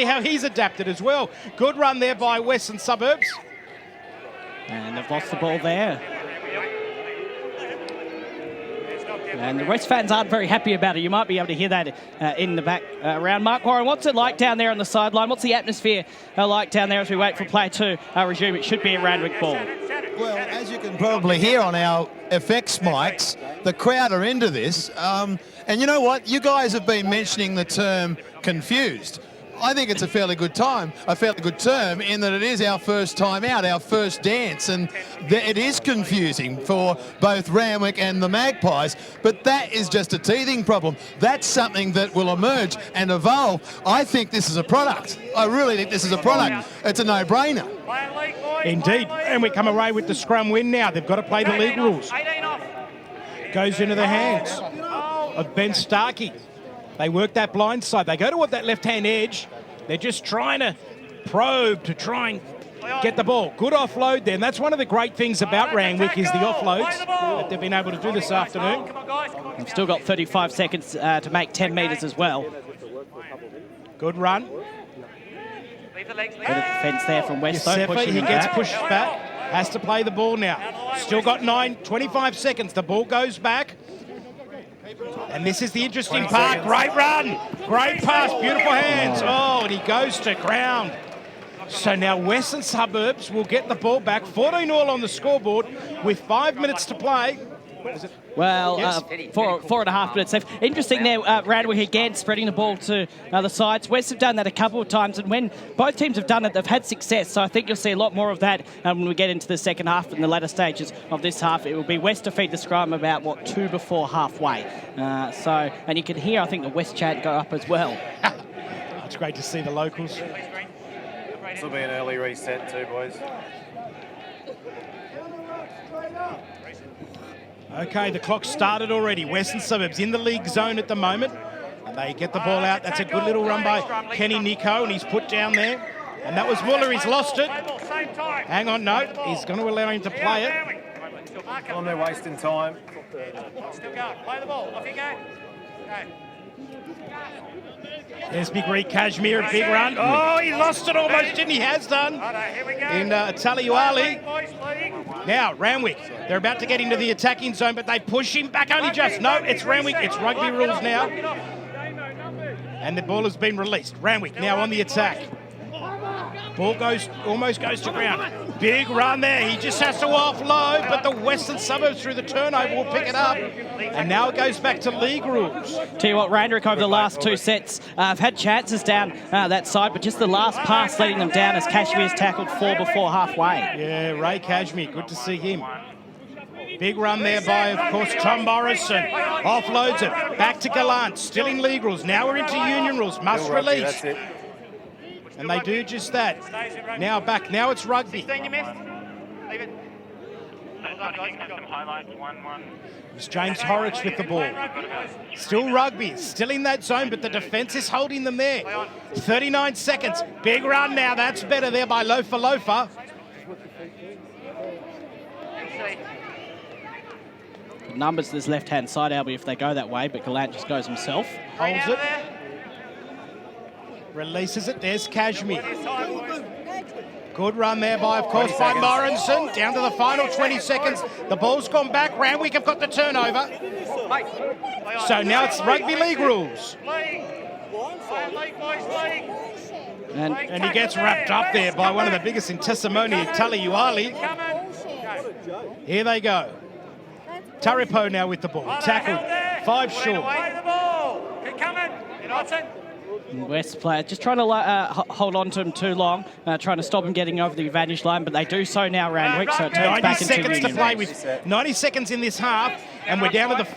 how he's adapted as well. Good run there by Western Suburbs. And they've lost the ball there. And the West fans aren't very happy about it. You might be able to hear that in the back around. Mark Warren, what's it like down there on the sideline? What's the atmosphere like down there as we wait for play to resume? It should be a Randwick ball. Well, as you can probably hear on our effects mics, the crowd are into this. And you know what? You guys have been mentioning the term confused. I think it's a fairly good term in that it is our first time out, our first dance, and it is confusing for both Randwick and the Magpies, but that is just a teething problem. That's something that will emerge and evolve. I think this is a product. I really think this is a product. It's a no-brainer. Indeed, and we come away with the scrum win now. They've got to play the league rules. Goes into the hands of Ben Starkey. They work that blind side. They go toward that left-hand edge. They're just trying to probe to try and get the ball. Good offload there. And that's one of the great things about Randwick is the offloads that they've been able to do this afternoon. They've still got 35 seconds to make 10 metres as well. Good run. Bit of defence there from Weststow. He gets pushed back. Has to play the ball now. Still got 25 seconds. The ball goes back. And this is the interesting part. Great run. Great pass. Beautiful hands. Oh, and he goes to ground. So now Western Suburbs will get the ball back. 14-all on the scoreboard with 5 minutes to play. Well, Yes. 4.5 minutes left. Interesting there, Randwick again spreading the ball to the sides. West have done that a couple of times, and when both teams have done it, they've had success. So I think you'll see a lot more of that when we get into the second half and the latter stages of this half. It will be West to feed the scrum about, 2 before halfway. And you can hear, I think, the West chant go up as well. It's great to see the locals. This will be an early reset too, boys. Okay, the clock started already. Western Suburbs in the league zone at the moment. And they get the ball out. That's a good little run by Kenny Nico, and he's put down there. And that was Muller. He's lost it. Hang on, no. He's going to allow him to play it. On there wasting time. Still going. Play the ball. Off you go. There's Big Reed Kashmir, a big run. Oh, he lost it almost, didn't he? Has done. In Taliuali. Now, Randwick. They're about to get into the attacking zone, but they push him back only just. No, it's Randwick. It's rugby rules now. And the ball has been released. Randwick now on the attack. Ball almost goes to ground. Big run there. He just has to offload, but the Western Suburbs through the turnover will pick it up. And now it goes back to league rules. Tell you what, Randwick over the last 2 sets have had chances down that side, but just the last pass letting them down as Kashmir's tackled 4 before halfway. Yeah, Ray Kashmir. Good to see him. Big run there by, of course, Tom Morrison. Offloads it. Back to Gallant. Still in league rules. Now we're into union rules. Must release. That's it. And they do just that. Now back. Now it's rugby. 16 you missed. Leave it. It's James Horrocks with the ball. Still rugby. Still in that zone, but the defence is holding them there. 39 seconds. Big run now. That's better there by Lofa. Numbers to this left-hand side, Albie, if they go that way, but Gallant just goes himself. Holds it. Releases it. There's Kashmir. Good run there by, of course, by Morrison. Down to the final 20 seconds. The ball's gone back. Randwick have got the turnover. So now it's rugby league rules. And he gets wrapped up there by one of the biggest in Testimony, Taliuali. Here they go. Taripo now with the ball. Tackled. 5 short. West player just trying to hold on to him too long, trying to stop him getting over the advantage line, but they do so now, Randwick, so it turns 90 back into seconds to union play rules. with. 90 seconds in this half, and we're down to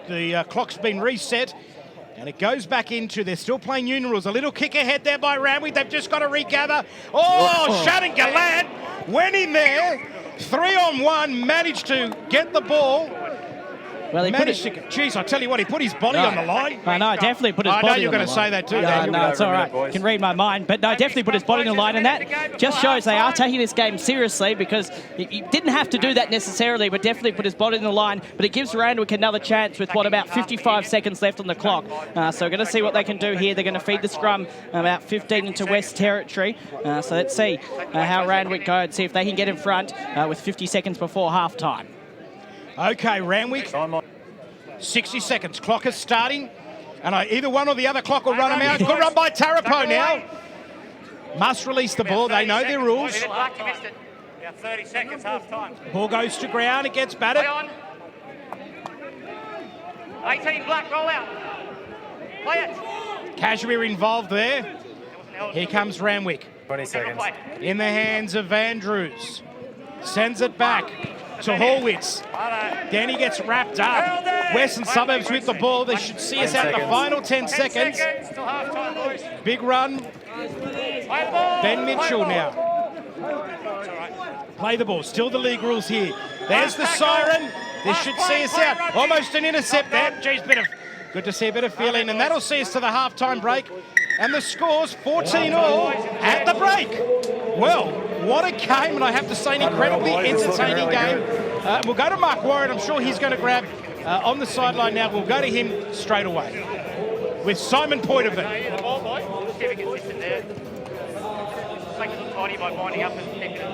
the clock's been reset. And it goes back into, they're still playing union rules. A little kick ahead there by Randwick. They've just got to regather. Oh, Shannon Gallant went in there. 3-on-1, managed to get the ball. Well, he Jeez, I tell you what, he put his body on the line. I know, definitely put his body on the line. I know you're going to say that too, Daniel. No, it's all right. You can read my mind. But no, definitely put his body on the line. And that just shows they are taking this game seriously, because he didn't have to do that necessarily, but definitely put his body on the line. But it gives Randwick another chance with, about 55 seconds left on the clock. So we're going to see what they can do here. They're going to feed the scrum about 15 into West Territory. So let's see how Randwick go and see if they can get in front with 50 seconds before half-time. Okay, Randwick. 60 seconds. Clock is starting. And either one or the other clock will run them out. Good run by Tarapo now. Must release the ball. They know their rules. 30 seconds, half time. Ball goes to ground. It gets batted. 18 black, roll out. Play it. Kashmir involved there. Here comes Randwick. 20 seconds. In the hands of Andrews. Sends it back to Horwitz. Danny gets wrapped up. Western Suburbs with the ball. They should see us out the final 10 seconds. Big run. Ben Mitchell now. Play the ball. Still the league rules here. There's the siren. This should see us out. Almost an intercept there. Geez, good to see a bit of feeling. And that'll see us to the halftime break. And the score's 14-all at the break. Well, what a game, and I have to say an incredibly entertaining game. We'll go to Mark Warren. I'm sure he's going to grab on the sideline now. We'll go to him straight away with Simon Poitevin.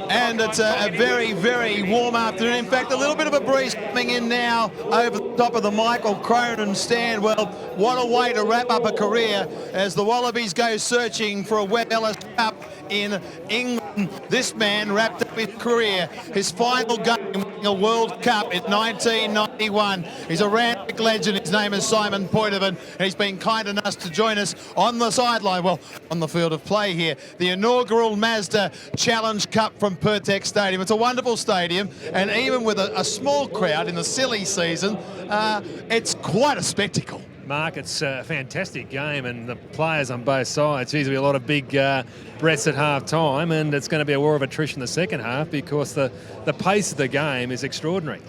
And it's a very, very warm afternoon. In fact, a little bit of a breeze coming in now over the top of the Michael Cronin stand. Well, what a way to wrap up a career as the Wallabies go searching for a West Cup in England. This man wrapped up his career, his final game winning a World Cup in 1991. He's a Randwick legend. His name is Simon Poitevin, and he's been kind enough to join us on the sideline, well, on the field of play here. The inaugural Mazda Challenge Cup from Pertex Stadium. It's a wonderful stadium, and even with a small crowd in the silly season, it's quite a spectacle. Mark, it's a fantastic game, and the players on both sides, there's going to be a lot of big breaths at half-time, and it's going to be a war of attrition in the second half because the pace of the game is extraordinary.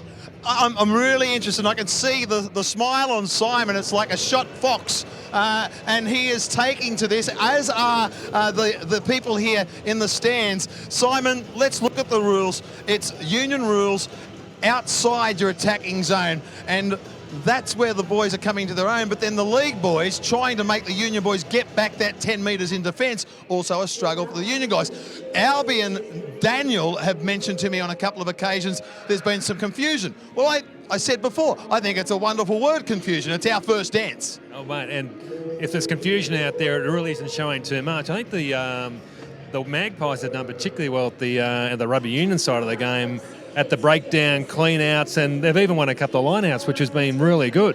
I'm really interested. I can see the smile on Simon. It's like a shot fox. And he is taking to this, as are the people here in the stands. Simon, let's look at the rules. It's union rules outside your attacking zone. And that's where the boys are coming to their own. But then the league boys trying to make the union boys get back that 10 metres in defence, also a struggle for the union guys. Albie and Daniel have mentioned to me on a couple of occasions there's been some confusion. Well, I said before, I think it's a wonderful word, confusion. It's our first dance. Oh, mate, and if there's confusion out there, it really isn't showing too much. I think the Magpies have done particularly well at the rugby union side of the game, at the breakdown, clean-outs, and they've even won a couple of line-outs, which has been really good.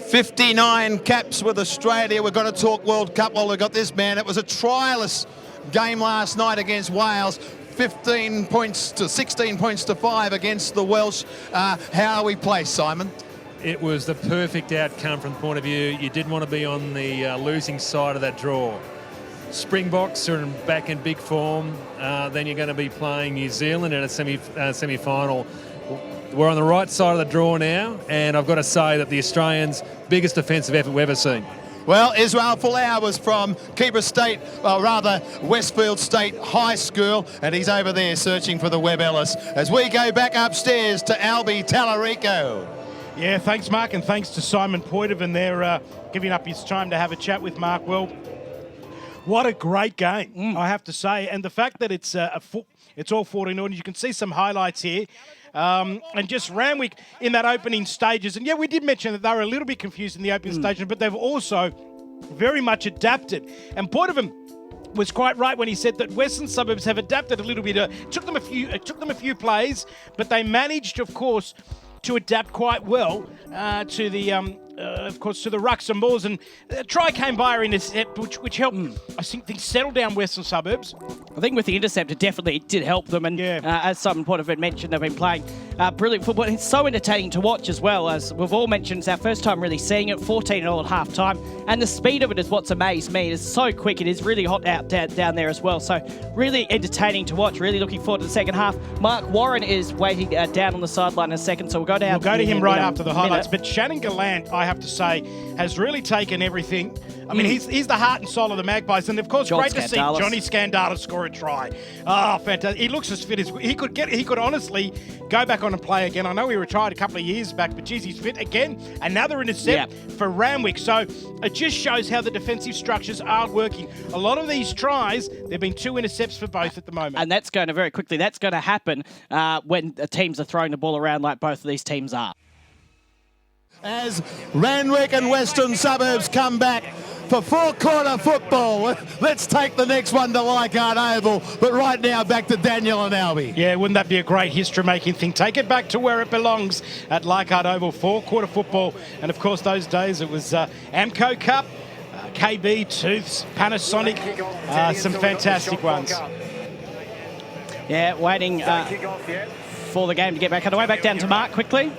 59 caps with Australia. We're going to talk World Cup while we've got this man. It was a trialist game last night against Wales. 15 points to 16 points to 5 against the Welsh. How are we placed, Simon? It was the perfect outcome from the point of view. You didn't want to be on the losing side of that draw. Springboks are back in big form. Then you're going to be playing New Zealand in a semi-final. We're on the right side of the draw now, and I've got to say that the Australians' biggest defensive effort we've ever seen. Well, Israel Folau was from Kibra State, well, rather Westfield State High School, and he's over there searching for the Webb Ellis. As we go back upstairs to Albie Tallarico. Yeah, thanks, Mark, and thanks to Simon Poitevin there giving up his time to have a chat with Mark. Well, what a great game, I have to say. And the fact that it's all 14 orders, you can see some highlights here. And just Randwick in that opening stages. And yeah, we did mention that they were a little bit confused in the opening stages, but they've also very much adapted. And Poitevin was quite right when he said that Western Suburbs have adapted a little bit. It took them a few plays, but they managed, of course, to adapt quite well to the, of course, to the rucks and balls. And a try came by in this set, which helped, I think, things settle down Western Suburbs. I think with the intercept, it definitely did help them. And as Simon Poitevin mentioned, they've been playing brilliant football. It's so entertaining to watch as well. As we've all mentioned, it's our first time really seeing it, 14-all at half-time. And the speed of it is what's amazed me. It is so quick. It is really hot out down there as well. So really entertaining to watch. Really looking forward to the second half. Mark Warren is waiting down on the sideline in a second, so we'll go down. We'll go to him right after the highlights. But Shannon Gallant, I have to say, has really taken everything. I mean, he's the heart and soul of the Magpies, and of course, great to see Johnny Scandalis score a try. Oh, fantastic! He looks as fit as he could honestly go back on and play again. I know he retired a couple of years back, but geez, he's fit again. Another intercept for Randwick. So it just shows how the defensive structures are working. A lot of these tries, there've been 2 intercepts for both at the moment, and that's going to very quickly. That's going to happen when the teams are throwing the ball around like both of these teams are. As Randwick and Western Suburbs come back for four-quarter football. Let's take the next one to Leichhardt Oval, but right now back to Daniel and Albie. Yeah, wouldn't that be a great history-making thing? Take it back to where it belongs at Leichhardt Oval, four-quarter football. And of course, those days it was Amco Cup, KB, Tooths, Panasonic, some fantastic ones. Yeah, waiting for the game to get back underway. Back down to Mark quickly.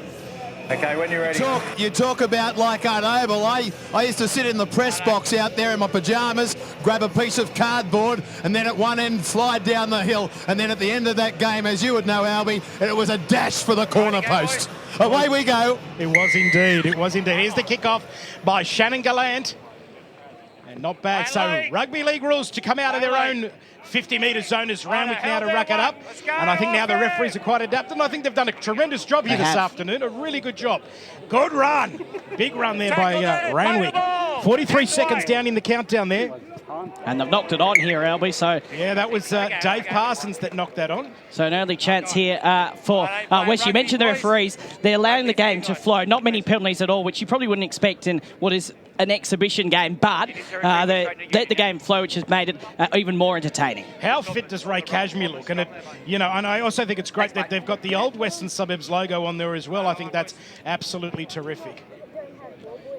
Okay, when you're ready. You talk about Leichhardt Oval. I used to sit in the press box out there in my pyjamas, grab a piece of cardboard, and then at one end slide down the hill. And then at the end of that game, as you would know, Albie, it was a dash for the corner post. Away we go. It was indeed. It was indeed. Here's the kickoff by Shannon Gallant. And not bad. So rugby league rules to come out of their own 50-metre zone as Randwick now to rack it up. And I think now the referees are quite adapted. And I think they've done a tremendous job here this afternoon. A really good job. Good run. Big run there by Randwick. 43 seconds down in the countdown there. And they've knocked it on here, Albie. So yeah, that was Dave Parsons that knocked that on. So an early chance here for West. You mentioned the referees. They're allowing the game to flow. Not many penalties at all, which you probably wouldn't expect in what is an exhibition game, but they let the game flow, which has made it even more entertaining. How fit does Ray Cashmere look? And and I also think it's great that they've got the old Western Suburbs logo on there as well. I think that's absolutely terrific.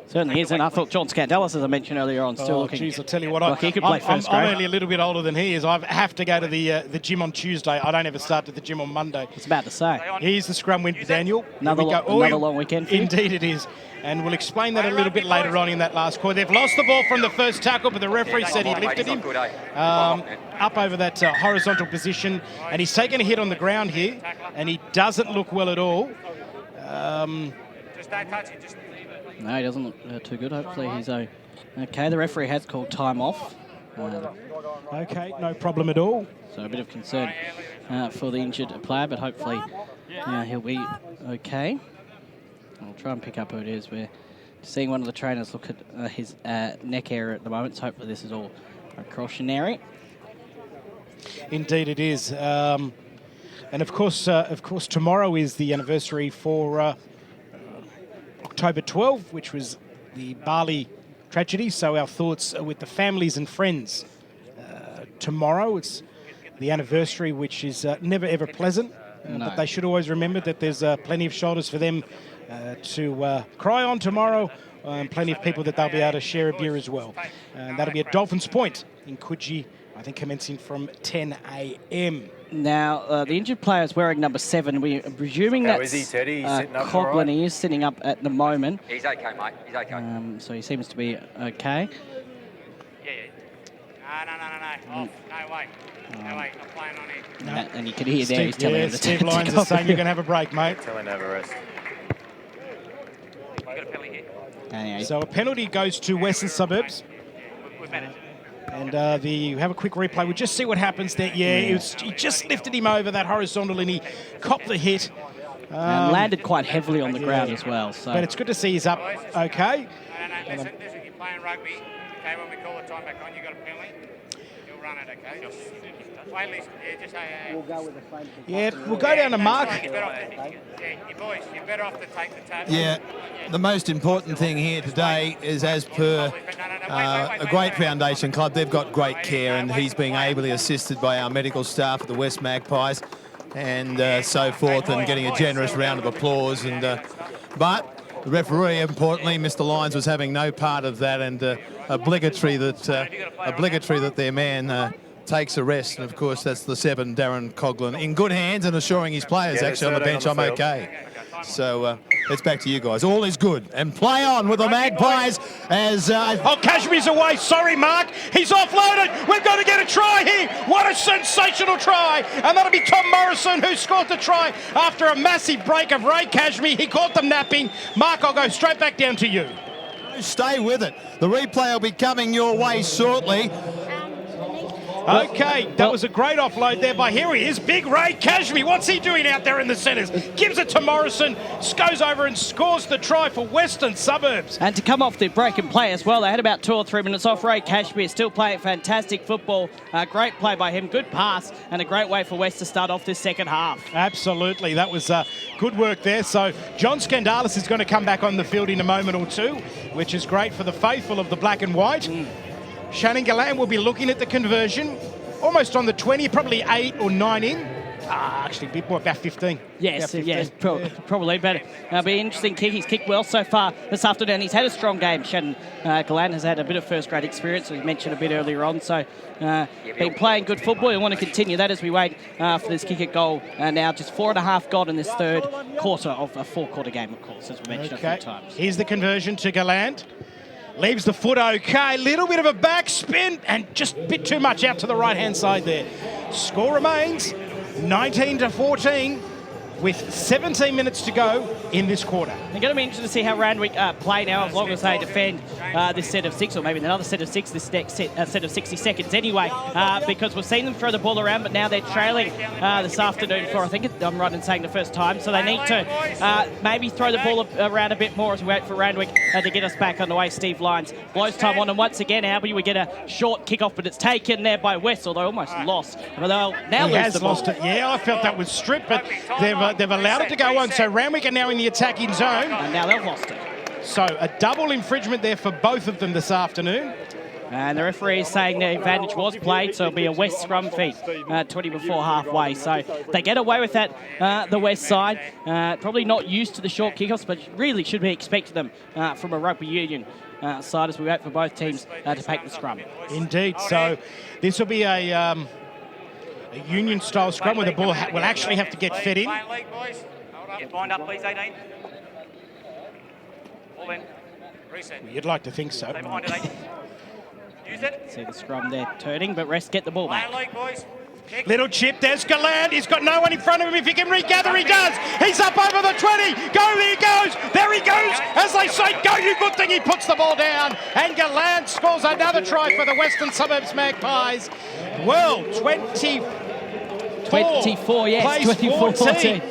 Certainly is, and I thought John Scandalis, as I mentioned earlier on, still looking. Geez, I'll tell you what, like he could play first grade. I'm only a little bit older than he is. I have to go to the gym on Tuesday. I don't ever start at the gym on Monday. I was about to say. Here's the scrum win, Daniel. Another long weekend for you. Indeed it is. And we'll explain that a little bit later on in that last quarter. They've lost the ball from the first tackle, but the referee said he lifted him up over that horizontal position. And he's taken a hit on the ground here, and he doesn't look well at all. Just don't touch it. Just no, he doesn't look too good. Hopefully he's okay. The referee has called time off. Okay, no problem at all. So a bit of concern for the injured player, but hopefully he'll be okay. I'll try and pick up who it is. We're seeing one of the trainers look at his neck area at the moment, so hopefully this is all precautionary. Indeed it is. And of course, tomorrow is the anniversary for October 12, which was the Bali tragedy. So our thoughts are with the families and friends. Tomorrow, it's the anniversary, which is never ever pleasant. But they should always remember that there's plenty of shoulders for them to cry on tomorrow, and plenty of people that they'll be able to share a beer as well. And that'll be at Dolphins Point in Coogee I think commencing from 10 a.m. Now, the injured player is wearing number 7. We're presuming How that's is he, Teddy? He's sitting up all Coughlin. right? He is sitting up at the moment. He's okay, mate. He's okay. So he seems to be okay. No. Off. No way. No way. Not playing on him. No. And you can hear there, he's telling him to Steve to Lyons go is saying off. you're going to have a break, mate. Tell him to have a rest. We've got a penalty here. Anyway, So a penalty goes to Western Suburbs. We've managed it. And have a quick replay. We'll just see what happens there. Yeah, he just lifted him over that horizontal and he copped the hit. and landed quite heavily on the ground as well. So. But it's good to see he's up okay. No. Listen, you're playing rugby. Okay, when we call the time back on, you got a penalty. You'll run it, okay? Wait, listen. Yeah, just say. We'll go with the same. Yeah, we'll go down to Mark. You're boys, you're better off to take the tap. Yeah, the most important thing here today is, as per a great foundation club, they've got great care, and he's being ably assisted by our medical staff at the West Magpies and so forth, and getting a generous round of applause. And but the referee, importantly, Mr. Lyons, was having no part of that, and obligatory that their man takes a rest. And of course, that's the 7, Darren Coughlin, in good hands and assuring his players actually on the bench, I'm okay. So it's back to you guys. All is good. And play on with the Magpies as... Oh, Kashmir's away. Sorry, Mark. He's offloaded. We've got to get a try here. What a sensational try. And that'll be Tom Morrison who scored the try after a massive break of Ray Kashmir. He caught them napping. Mark, I'll go straight back down to you. Stay with it. The replay will be coming your way shortly. Okay, that was a great offload there by, here he is, big Ray Kashmir. What's he doing out there in the centres? Gives it to Morrison, goes over and scores the try for Western Suburbs. And to come off the break and play as well, they had about 2 or 3 minutes off. Ray Kashmir still playing fantastic football. Great play by him, good pass, and a great way for West to start off this second half. Absolutely, that was good work there. So John Skandalis is going to come back on the field in a moment or two, which is great for the faithful of the black and white. Shannon Gallant will be looking at the conversion, almost on the 20, probably 8 or 9 in. Actually, a bit more, about 15. Yes, about 15. probably better. It'll be an interesting kick. He's kicked well so far this afternoon. He's had a strong game. Shannon Gallant has had a bit of first-grade experience, as we mentioned a bit earlier on. So, been playing good football. We want to continue that as we wait for this kick at goal. Now, just 4.5 gone in this third quarter of a 4-quarter game, of course, as we mentioned a few times. Here's the conversion to Gallant. Leaves the foot okay, little bit of a backspin and just a bit too much out to the right-hand side there. Score remains 19-14 with 17 minutes to go in this quarter. They're going to be interested to see how Randwick play now, as long as they defend this set of 6, or maybe another set of 6, this next set of 60 seconds anyway, because we've seen them throw the ball around, but now they're trailing this afternoon for, I think I'm right in saying, the first time, so they need to maybe throw the ball around a bit more as we wait for Randwick to get us back on the way. Steve Lyons blows time on, and once again, Albie, we get a short kick-off, but it's taken there by West, although almost lost. But they'll now He lose has the ball. lost it. Yeah, I felt that was stripped, but they've allowed it to go on. So Randwick are now in the attacking zone. And now they've lost it. So a double infringement there for both of them this afternoon. And the referee is saying the advantage was played, so it'll be a West scrum feed 20 before halfway. So they get away with that, the West side. Probably not used to the short kickoffs, but really should be expecting them from a rugby union side as we wait for both teams to take the scrum. Indeed. So this will be a union-style scrum where the ball will actually have to get fed in. Get lined up, please, 18. All in. Reset. You'd like to think so. Stay behind it, 18. Use it. See the scrum there turning, but Rest get the ball back. League, boys. Little chip, there's Gallant. He's got no one in front of him. If he can regather, he does. He's up over the 20. Go, there he goes. There he goes. As they say, go, you good thing. He puts the ball down. And Gallant scores another try for the Western Suburbs Magpies. Well, 24, yes, plays 24-14.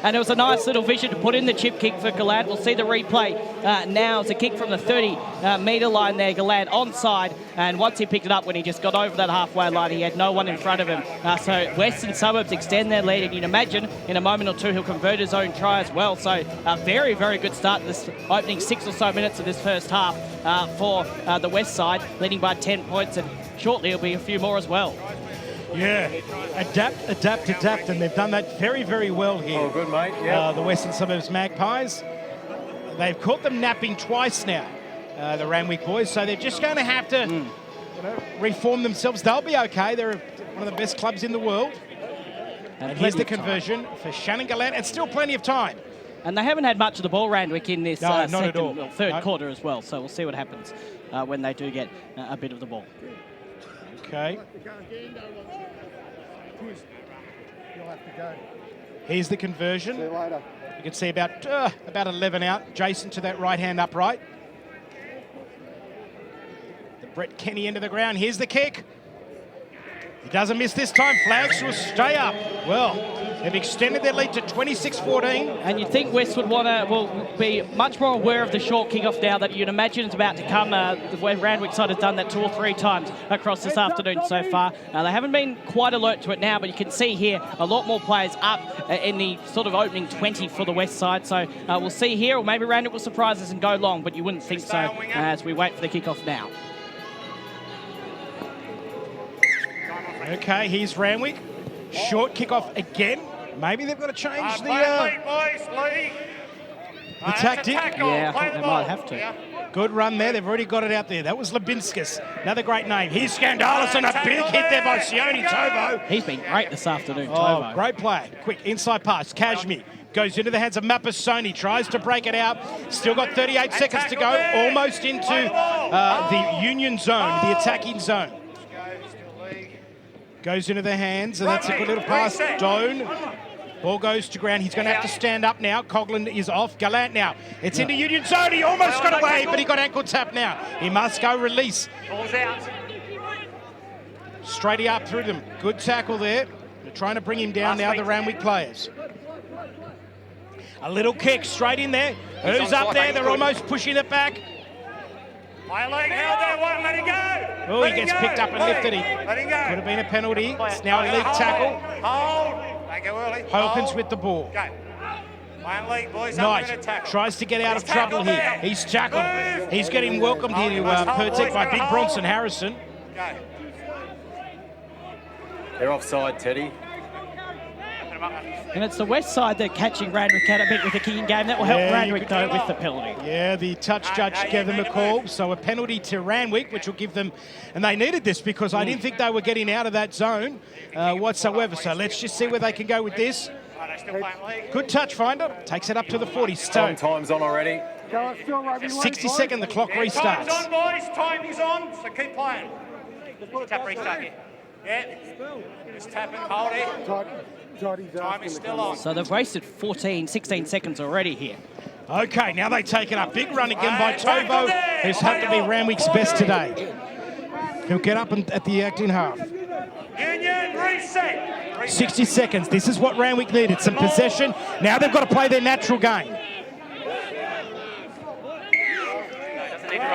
And it was a nice little vision to put in the chip kick for Gallant. We'll see the replay now. It's a kick from the 30-metre line there. Gallant onside. And once he picked it up, when he just got over that halfway line, he had no one in front of him. So Western Suburbs extend their lead. And you'd imagine in a moment or two he'll convert his own try as well. So a very, very good start to this opening 6 or so minutes of this first half for the West side, leading by 10 points. And shortly it'll be a few more as well. Yeah, adapt, and they've done that very, very well here. Oh, good, mate. Yeah. The Western Suburbs Magpies. They've caught them napping twice now, the Randwick boys, so they're just going to have to reform themselves. They'll be okay. They're one of the best clubs in the world. And here's the conversion for Shannon Gallant. It's still plenty of time. And they haven't had much of the ball, Randwick, in this third No. quarter as well. So we'll see what happens when they do get a bit of the ball. Okay. Here's the conversion. You can see about 11 out. Jason to that right-hand upright. The Brett Kenny into the ground. Here's the kick. He doesn't miss this time. Flags will stay up. Well, they've extended their lead to 26-14. And you'd think West would want to, be much more aware of the short kick-off now that you'd imagine it's about to come. The Randwick side has done that 2 or 3 times across this afternoon so far. They haven't been quite alert to it now, but you can see here a lot more players up in the sort of opening 20 for the West side. So we'll see here, or maybe Randwick will surprise us and go long, but you wouldn't think so as we wait for the kick-off now. Okay, here's Randwick. Short kick-off again. Maybe they've got to change the tactic. Yeah, I think they might have to. Good run there. They've already got it out there. That was Labinskas. Another great name. Here's Skandalis and a big hit there by Sione Tovo. He's been great this afternoon, Oh, Tovo. great play. Quick inside pass. Kashmir goes into the hands of Mapasoni. Tries to break it out. Still got 38 seconds to go. Almost into the Union zone, the attacking zone. Goes into the hands, and that's a good little pass. Doan. Ball goes to ground. He's going to have to stand up now. Coughlin is off. Gallant now. It's into Union zone. He almost got away, but he got ankle tap now. He must go release. Ball's out. Straight up through them. Good tackle there. They're trying to bring him down now, the Randwick players. A little kick straight in there. Who's up there? They're almost pushing it back. My leg held that one, let it go. Oh, he gets picked up and lifted. Let it go. Could have been a penalty. It's now a league tackle. Hold. Don't go early. Hopkins with the ball. Go. One league, boys. I'm going to Knight tackle. tries to get out of trouble here. He's tackled. He's getting welcomed here to Pertek by Big Bronson Harrison. Go. They're offside, Teddy. And it's the West side that catching Randwick out a bit with the kicking game. That will help Randwick, though, with the penalty. Yeah, the touch judge gave them a call. So a penalty to Randwick, which will give them... And they needed this because I didn't think they were getting out of that zone whatsoever. So let's just see where they can go with this. Good touch finder. Takes it up to the 40. Stone. Time's on already. 60-second, the clock restarts. Time's on, boys. Time is on. So keep playing. Tap restart here. Yeah. Just tapping, hold it. Time is still on. So they've wasted 16 seconds already here. Okay, now they take it up. Big run again by Tovo, who's had to be Randwick's best today. He'll get up at the acting half. Union, reset. 60 seconds. This is what Randwick needed. Some possession. Now they've got to play their natural game.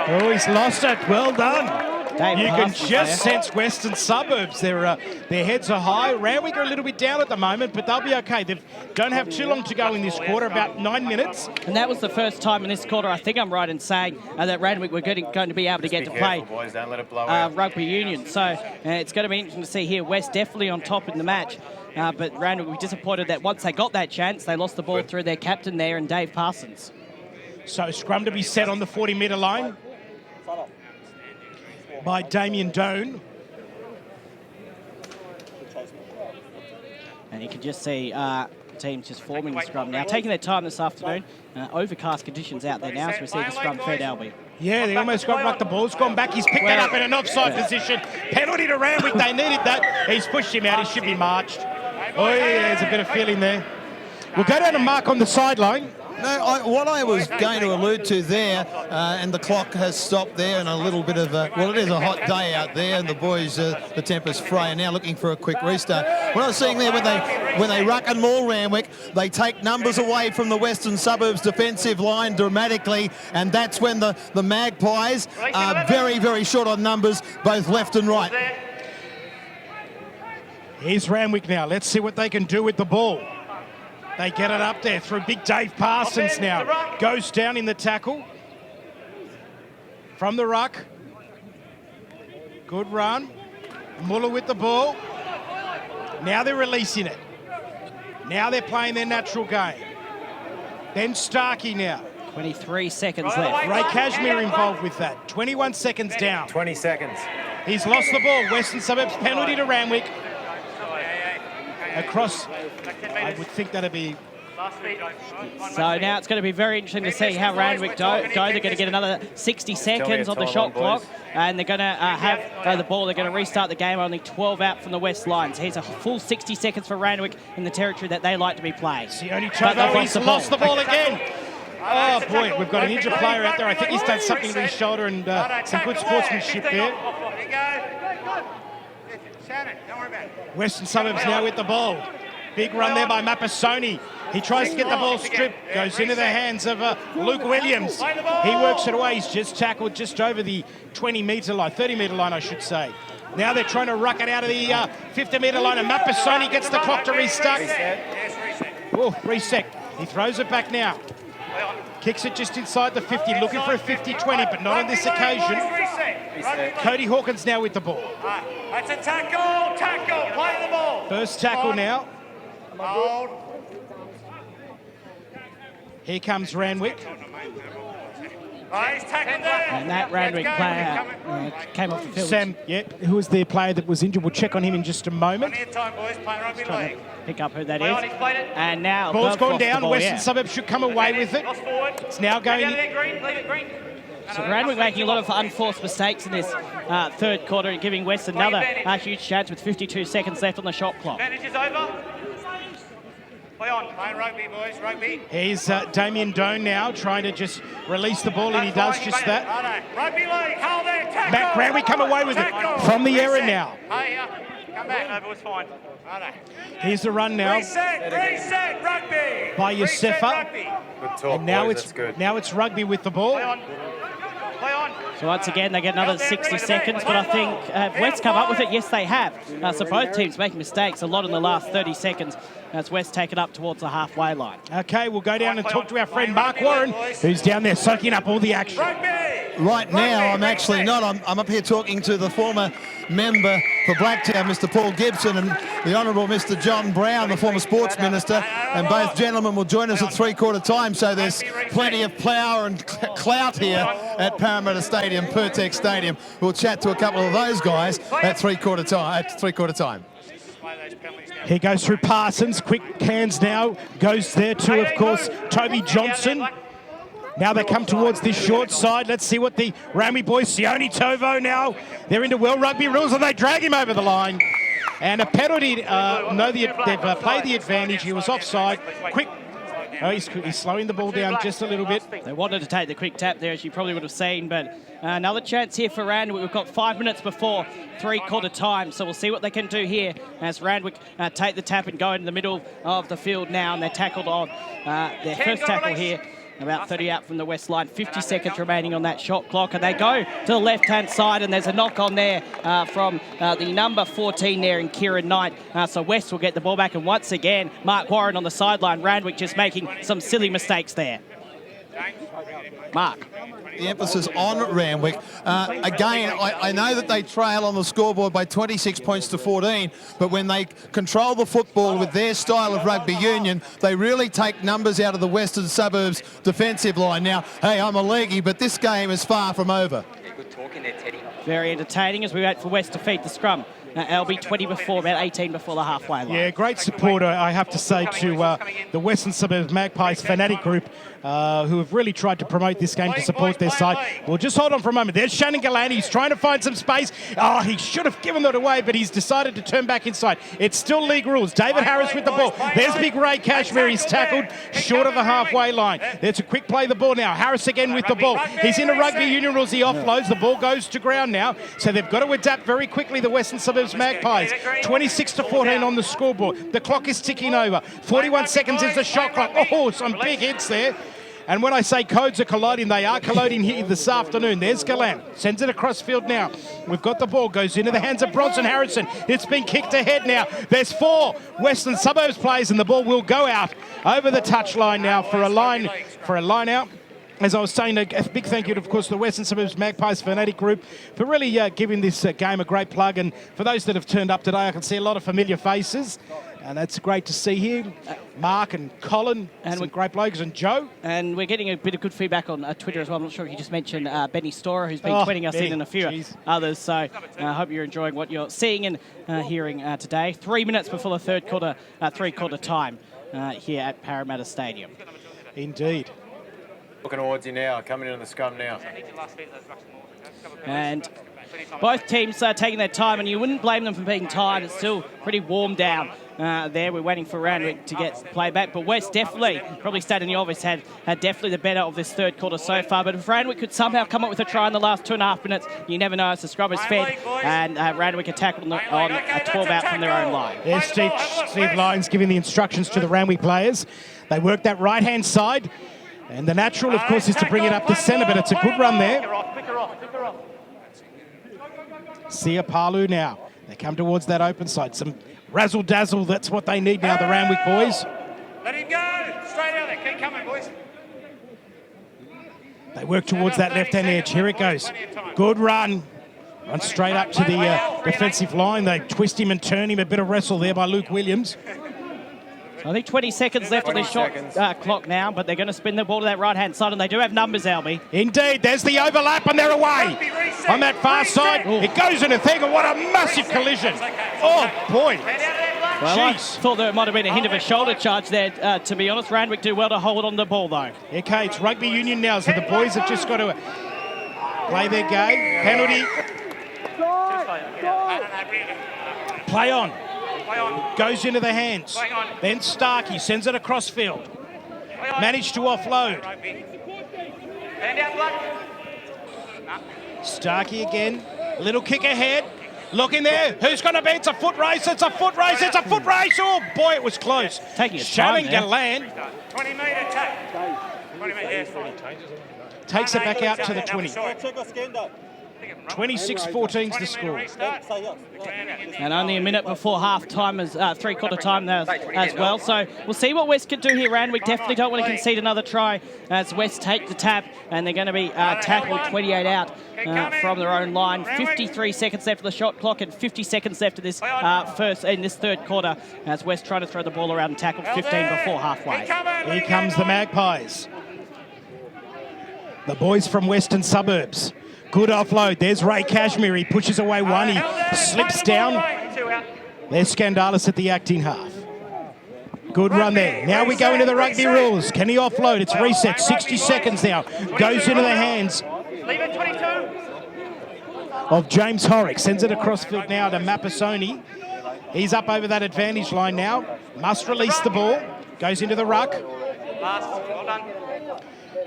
Oh, he's lost it. Well done. You can just sense Western Suburbs. Their heads are high. Randwick are a little bit down at the moment, but they'll be okay. They don't have too long to go in this quarter, about 9 minutes. And that was the first time in this quarter, I think I'm right in saying, that Randwick were going to be able to get to play Boys, don't let it blow out. Rugby Union. So it's going to be interesting to see here. West definitely on top in the match. But Randwick were disappointed that once they got that chance, they lost the ball through their captain there and Dave Parsons. So scrum to be set on the 40-metre line by Damien Doan. And you can just see teams just forming the scrum now, taking their time this afternoon. Overcast conditions out there now, so we see the scrum fair Albie. Yeah, they almost got rucked. The ball's gone back. He's picked that up in an offside position. Penalty to Randwick. They needed that. He's pushed him out. He should be marched. Oh, yeah, there's a bit of feeling there. We'll go down to Mark on the sideline. No, what I was going to allude to there, and the clock has stopped there, and a little bit of well, it is a hot day out there, and the boys, the temper's fray, are now looking for a quick restart. What I was seeing there, when they ruck and maul Randwick, they take numbers away from the Western Suburbs defensive line dramatically, and that's when the Magpies are very, very short on numbers, both left and right. Here's Randwick now. Let's see what they can do with the ball. They get it up there through big Dave Parsons now. Goes down in the tackle. From the ruck. Good run. Muller with the ball. Now they're releasing it. Now they're playing their natural game. Ben Starkey now. 23 seconds left. Ray Kashmir involved with that. 21 seconds down. 20 seconds. He's lost the ball. Western Suburbs penalty to Randwick. Across, I would think that'd be... So now it's going to be very interesting to see how Randwick go. They're going to get another 60 seconds on the shot clock, and they're going to have the ball. They're going to restart the game, only 12 out from the west lines. Here's a full 60 seconds for Randwick in the territory that they like to be playing. Sione Tovo, he's lost the ball again. Oh boy, we've got an injured player out there. I think he's done something to his shoulder, and some good sportsmanship there. Western Suburbs now with the ball. Big run there by Mapasoni. He tries to get the ball stripped, goes into the hands of Luke Williams. He works it away. He's just tackled just over the 20-metre line, 30-metre line, I should say. Now they're trying to ruck it out of the 50-metre line, and Mapasoni gets the clock to restart. Oh, reset. He throws it back now. Kicks it just inside the 50, looking for a 50-20, but not on this occasion. Cody Hawkins now with the ball. That's a tackle, play the ball. First tackle now. Hold. Here comes Randwick. He's tackled there. And that Randwick player came off the field. Sam, who was the player that was injured? We'll check on him in just a moment. Plenty of time, boys, playing rugby league. Pick up who that is. And now Ball's gone down. Ball, Western Suburbs should come away with it. It's now going in. So Randwick making a lot of unforced mistakes in this third quarter and giving West another huge chance with 52 seconds left on the shot clock. Advantage is over. Play on. Playing rugby, boys, rugby. Here's Damien Doan now trying to just release the ball, and he does just that. Rugby league, hold there, tackle. Matt Randwick come away with it from the error now. Come back. Over was fine. Here's the run now. Reset, rugby. By Yosefa. Good talk, And now boys, it's Rugby with the ball. Play on. So once again, they get another 60 seconds, but I think have West come up with it? Yes, they have. So both teams making mistakes a lot in the last 30 seconds as West take it up towards the halfway line. Okay, we'll go down and talk to our friend Mark Warren, who's down there soaking up all the action. Right now, I'm actually not. I'm up here talking to the former member for Blacktown, Mr. Paul Gibson, and the Honourable Mr. John Brown, the former Sports Minister, and both gentlemen will join us at three-quarter time, so there's plenty of power and clout here at Parramatta Stadium, Pertex Stadium. We'll chat to a couple of those guys at three-quarter time. He goes through Parsons, quick hands now, goes there to, of course, Toby Johnson. Now they come towards this short side. Let's see what the Rugby boys, Sione Tovo now, they're into World Rugby rules, and they drag him over the line. And a penalty, they've played the advantage. He was offside. Quick. Oh, he's slowing the ball down just a little bit. They wanted to take the quick tap there, as you probably would have seen, but another chance here for Randwick. We've got 5 minutes before three-quarter time, so we'll see what they can do here as Randwick take the tap and go into the middle of the field now, and they're tackled on their first tackle here. About 30 out from the west line, 50 seconds remaining on that shot clock, and they go to the left-hand side, and there's a knock on there from the number 14 there in Kieran Knight. So West will get the ball back, and once again, Mark Warren on the sideline. Randwick just making some silly mistakes there. Mark. The emphasis on Randwick. Again, I know that they trail on the scoreboard by 26 points to 14, but when they control the football with their style of rugby union, they really take numbers out of the Western Suburbs defensive line. Now, hey, I'm a leggy, but this game is far from over. Good talk in there, Teddy. Very entertaining as we wait for West to feed the scrum. LB 20 before, about 18 before the halfway line. Yeah, great support, I have to say, to the Western Suburbs Magpies fanatic group, who have really tried to promote this game to support their side. Well, just hold on for a moment. There's Shannon Galani. He's trying to find some space. Oh, he should have given it away, but he's decided to turn back inside. It's still league rules. David Harris with the ball. There's Big Ray Cashmere. He's tackled short of the halfway line. There's a quick play the ball now. Harris again with the ball. He's into rugby union rules. He offloads. The ball goes to ground now. So they've got to adapt very quickly, the Western Suburbs Magpies. 26 to 14 on the scoreboard. The clock is ticking over. 41 seconds is the shot clock. Oh, some big hits there. And when I say codes are colliding, they are colliding here this afternoon. There's Gallant. Sends it across field now. We've got the ball. Goes into the hands of Bronson Harrison. It's been kicked ahead now. There's 4 Western Suburbs players, and the ball will go out over the touchline now for a line out. As I was saying, a big thank you to, of course, the Western Suburbs Magpies fanatic group for really giving this game a great plug. And for those that have turned up today, I can see a lot of familiar faces. And that's great to see here. Mark and Colin, and some great blokes, and Joe. And we're getting a bit of good feedback on Twitter as well. I'm not sure if you just mentioned Benny Storer, who's been tweeting us in, and a few others. So I hope you're enjoying what you're seeing and hearing today. 3 minutes before the third quarter, three-quarter time here at Parramatta Stadium. Indeed. Looking towards you now, coming into the scrum now. And both teams are taking their time, and you wouldn't blame them for being tired. It's still pretty warm down there. We're waiting for Randwick to get playback, but West definitely, probably stating the obvious, had definitely the better of this third quarter so far. But if Randwick could somehow come up with a try in the last 2.5 minutes, you never know as the scrum is fed, and Randwick are tackled on a 12 out from their own line. There's Steve Lyons giving the instructions to the Randwick players. They work that right-hand side, and the natural, of course, is to bring it up the centre, but it's a good run there. Sia Palu now. They come towards that open side. Some razzle-dazzle, that's what they need now, the Randwick boys. Let him go. Straight out there. Keep coming, boys. They work towards that left-hand edge. Here it goes. Good run. Run straight up to the defensive line. They twist him and turn him. A bit of wrestle there by Luke Williams. I think 20 seconds left on this shot clock now, but they're going to spin the ball to that right-hand side, and they do have numbers, Albie. Indeed, there's the overlap, and they're away. On that far side, it goes in a thing, and what a massive collision. Oh, boy. Well, I thought there might have been a hint of a shoulder charge there, to be honest. Randwick do well to hold on the ball, though. Okay, it's rugby union now, so the boys have just got to play their game. Penalty. Play on. Goes into the hands. Then Starkey sends it across field. Managed to offload. Starkey again. Little kick ahead. Look in there. Who's going to be? It's a foot race. It's a foot race. It's a foot race. Oh, boy, it was close. Taking his time to land. 20-metre take. 20 metres. Takes it back out to the 20. 26-14's the score. And only a minute before half-time, as three-quarter time as well. So we'll see what West can do here. Randwick definitely don't want to concede another try as West take the tap, and they're going to be tackled 28 out from their own line. 53 seconds left of the shot clock and 50 seconds left of this this third quarter as West try to throw the ball around and tackle 15 before halfway. Here comes the Magpies. The boys from Western Suburbs. Good offload. There's Ray Cashmere. He pushes away one. He slips down. There's Scandalis at the acting half. Good run there. Now we go into the rugby rules. Can he offload? It's reset. 60 seconds now. Goes into the hands of James Horrick. Sends it across field now to Mapasoni. He's up over that advantage line now. Must release the ball. Goes into the ruck.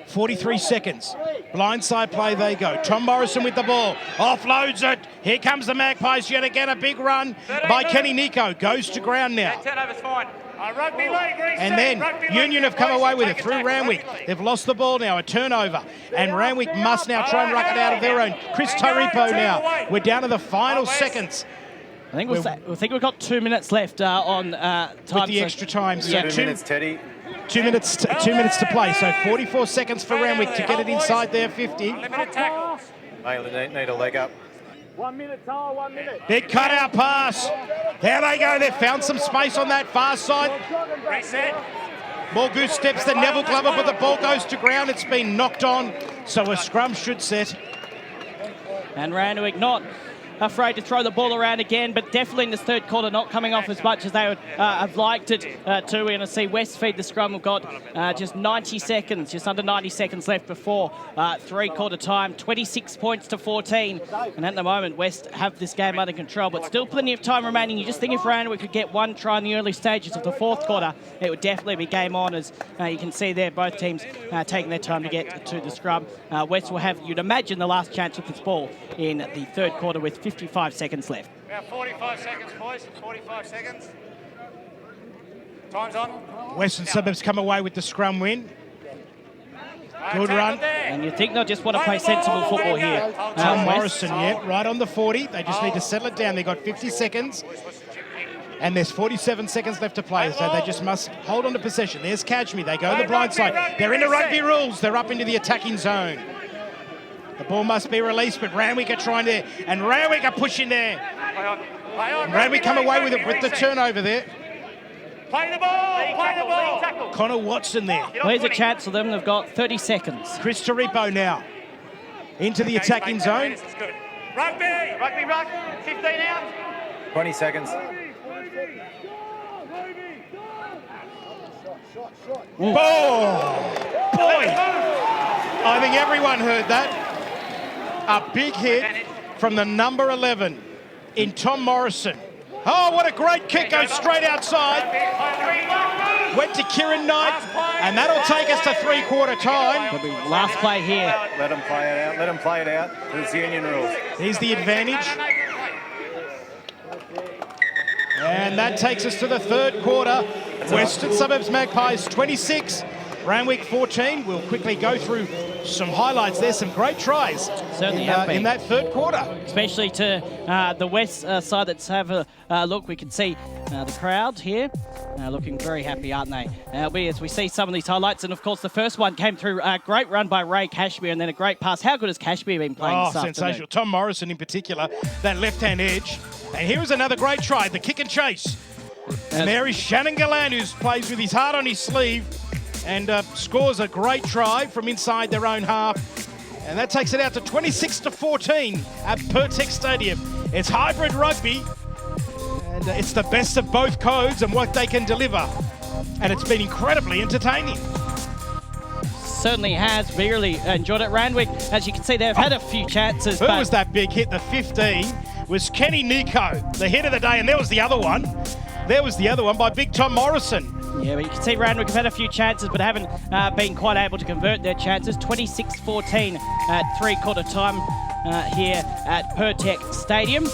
43 seconds. Blindside play they go. Tom Morrison with the ball. Offloads it. Here comes the Magpies yet again. A big run by Kenny Nico. Goes to ground now. Turnover's fine. Rugby league reset. And then Union have come away with it through Randwick. They've lost the ball now. A turnover. And Randwick must now try and ruck it out of their own. Chris Taripo now. We're down to the final seconds. I think we've got 2 minutes left on time. With the extra time. So 2 minutes, Teddy. 2 minutes to play. So 44 seconds for Randwick to get it inside their 50. They need a leg up. 1 minute, Tyler, 1 minute. Big cutout pass. There they go. They've found some space on that far side. Reset. More goose steps than Neville Glover, but the ball goes to ground. It's been knocked on, so a scrum should set. And Randwick not afraid to throw the ball around again, but definitely in this third quarter not coming off as much as they would have liked it to. We're going to see West feed the scrum. We've got just 90 seconds, just under 90 seconds left before three-quarter time. 26 points to 14. And at the moment, West have this game under control, but still plenty of time remaining. You just think if Randwick could get one try in the early stages of the fourth quarter, it would definitely be game on, as you can see there, both teams taking their time to get to the scrum. West will have, you'd imagine, the last chance with this ball in the third quarter with 55 seconds left. About 45 seconds, boys. 45 seconds. Time's on. Western Suburbs come away with the scrum win. Good run. And you think they'll just want to play sensible football here. Tom Morrison, yeah, right on the 40. They just need to settle it down. They've got 50 seconds. And there's 47 seconds left to play, so they just must hold on to possession. There's Cashmere. They go to the blind side. They're into rugby rules. They're up into the attacking zone. The ball must be released, but Randwick are trying to, and Randwick are pushing there. And Randwick come away with it with the turnover there. Play the ball. Play the ball. Connor Watson there. Well, here's a chance for them. They've got 30 seconds. Chris Taripo now into the attacking zone. Rugby. Rugby ruck. 15 out. 20 seconds. Oh, boy. I think everyone heard that. A big hit from the number 11 in Tom Morrison. Oh, what a great kick, goes straight outside. Went to Kieran Knight, and that'll take us to three-quarter time. It'll be last play here. Let them play it out. Let them play it out. It's union rules. Here's the advantage. And that takes us to the third quarter. Western Suburbs Magpies 26, Randwick 14. We'll quickly go through some highlights. There's some great tries Certainly have been. in that third quarter. Especially to the west side. Let's have a look. We can see the crowd here looking very happy, aren't they? As we see some of these highlights, and of course the first one came through a great run by Ray Cashmere and then a great pass. How good has Cashmere been playing this afternoon? Sensational. Tom Morrison in particular, that left-hand edge. And here is another great try, the kick and chase. Mary Shannon Galan, who plays with his heart on his sleeve and scores a great try from inside their own half. And that takes it out to 26-14 at Pertex Stadium. It's hybrid rugby, and it's the best of both codes and what they can deliver. And it's been incredibly entertaining. Certainly has. Really enjoyed it. Randwick, as you can see, they've had a few chances. Who was that big hit? The 15 was Kenny Nico, the hit of the day, and there was the other one. There was the other one by Big Tom Morrison. Yeah, but you can see Randwick have had a few chances but haven't been quite able to convert their chances. 26-14 at three-quarter time here at Pertex Stadium.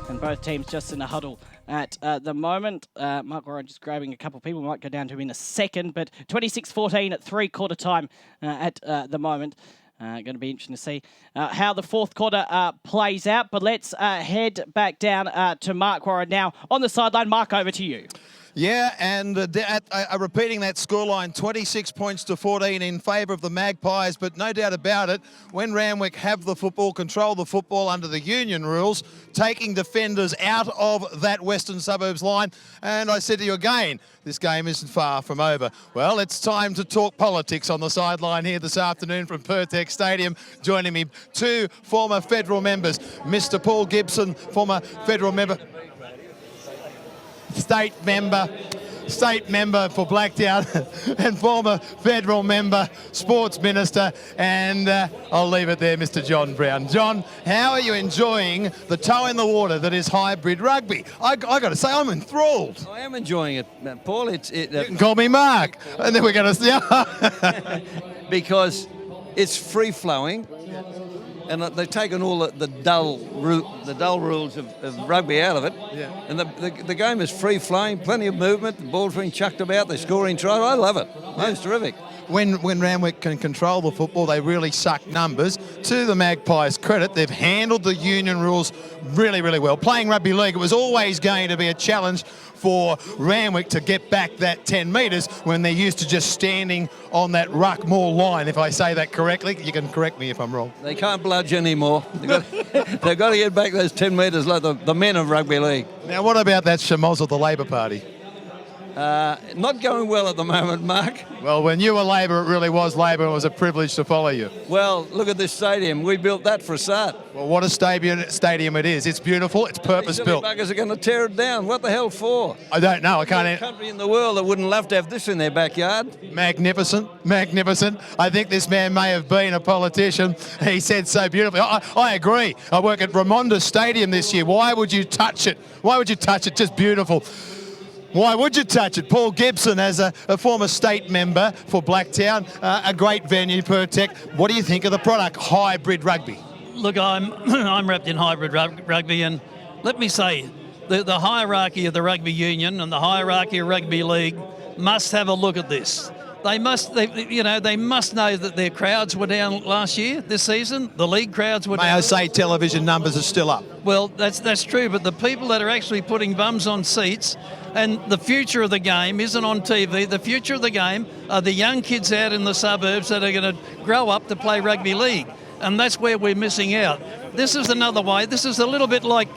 And both teams just in a huddle at the moment. Mark Warren just grabbing a couple of people. We might go down to him in a second, but 26-14 at three-quarter time at the moment. Going to be interesting to see how the fourth quarter plays out. But let's head back down to Mark Warren now on the sideline. Mark, over to you. Yeah, and repeating that scoreline, 26 points to 14 in favour of the Magpies, but no doubt about it, when Randwick have the football, control the football under the union rules, taking defenders out of that Western Suburbs line, and I said to you again, this game isn't far from over. Well, it's time to talk politics on the sideline here this afternoon from Pertex Stadium. Joining me, two former federal members, Mr. Paul Gibson, former federal member, state member for Blacktown and former federal member, sports minister, and I'll leave it there, Mr. John Brown. John, how are you enjoying the toe in the water that is hybrid rugby? I got to say, I'm enthralled. I am enjoying it, Paul. You can call me Mark, and then we're going to because it's free flowing. And they've taken all the dull rules of rugby out of it. Yeah. And the game is free flowing, plenty of movement. The ball's being chucked about. They're scoring tries. I love it. It's terrific. When Randwick can control the football, they really suck numbers. To the Magpies' credit, they've handled the union rules really, really well. Playing rugby league, it was always going to be a challenge for Randwick to get back that 10 metres when they're used to just standing on that ruck-maul line, if I say that correctly. You can correct me if I'm wrong. They can't bludge anymore. They've got to get back those 10 metres like the men of rugby league. Now, what about that Shamoz of the Labor Party? Not going well at the moment, Mark. Well, when you were Labor, it really was Labor, and it was a privilege to follow you. Well, look at this stadium. We built that for a start. Well, what a stadium it is. It's beautiful. It's purpose-built. These buggers are going to tear it down. What the hell for? I don't know. I can't. There's a country in the world that wouldn't love to have this in their backyard. Magnificent, magnificent. I think this man may have been a politician. He said so beautifully. I agree. I work at Ramonda Stadium this year. Why would you touch it? Why would you touch it? Just beautiful. Why would you touch it? Paul Gibson, as a former state member for Blacktown, a great venue, Pertex. What do you think of the product, hybrid rugby? Look, I'm wrapped in hybrid rugby, and let me say, the hierarchy of the rugby union and the hierarchy of rugby league must have a look at this. They must know that their crowds were down last year, this season. The league crowds were down. May I say television numbers are still up? Well, that's true, but the people that are actually putting bums on seats, and the future of the game isn't on TV. The future of the game are the young kids out in the suburbs that are going to grow up to play rugby league, and that's where we're missing out. This is another way. This is a little bit like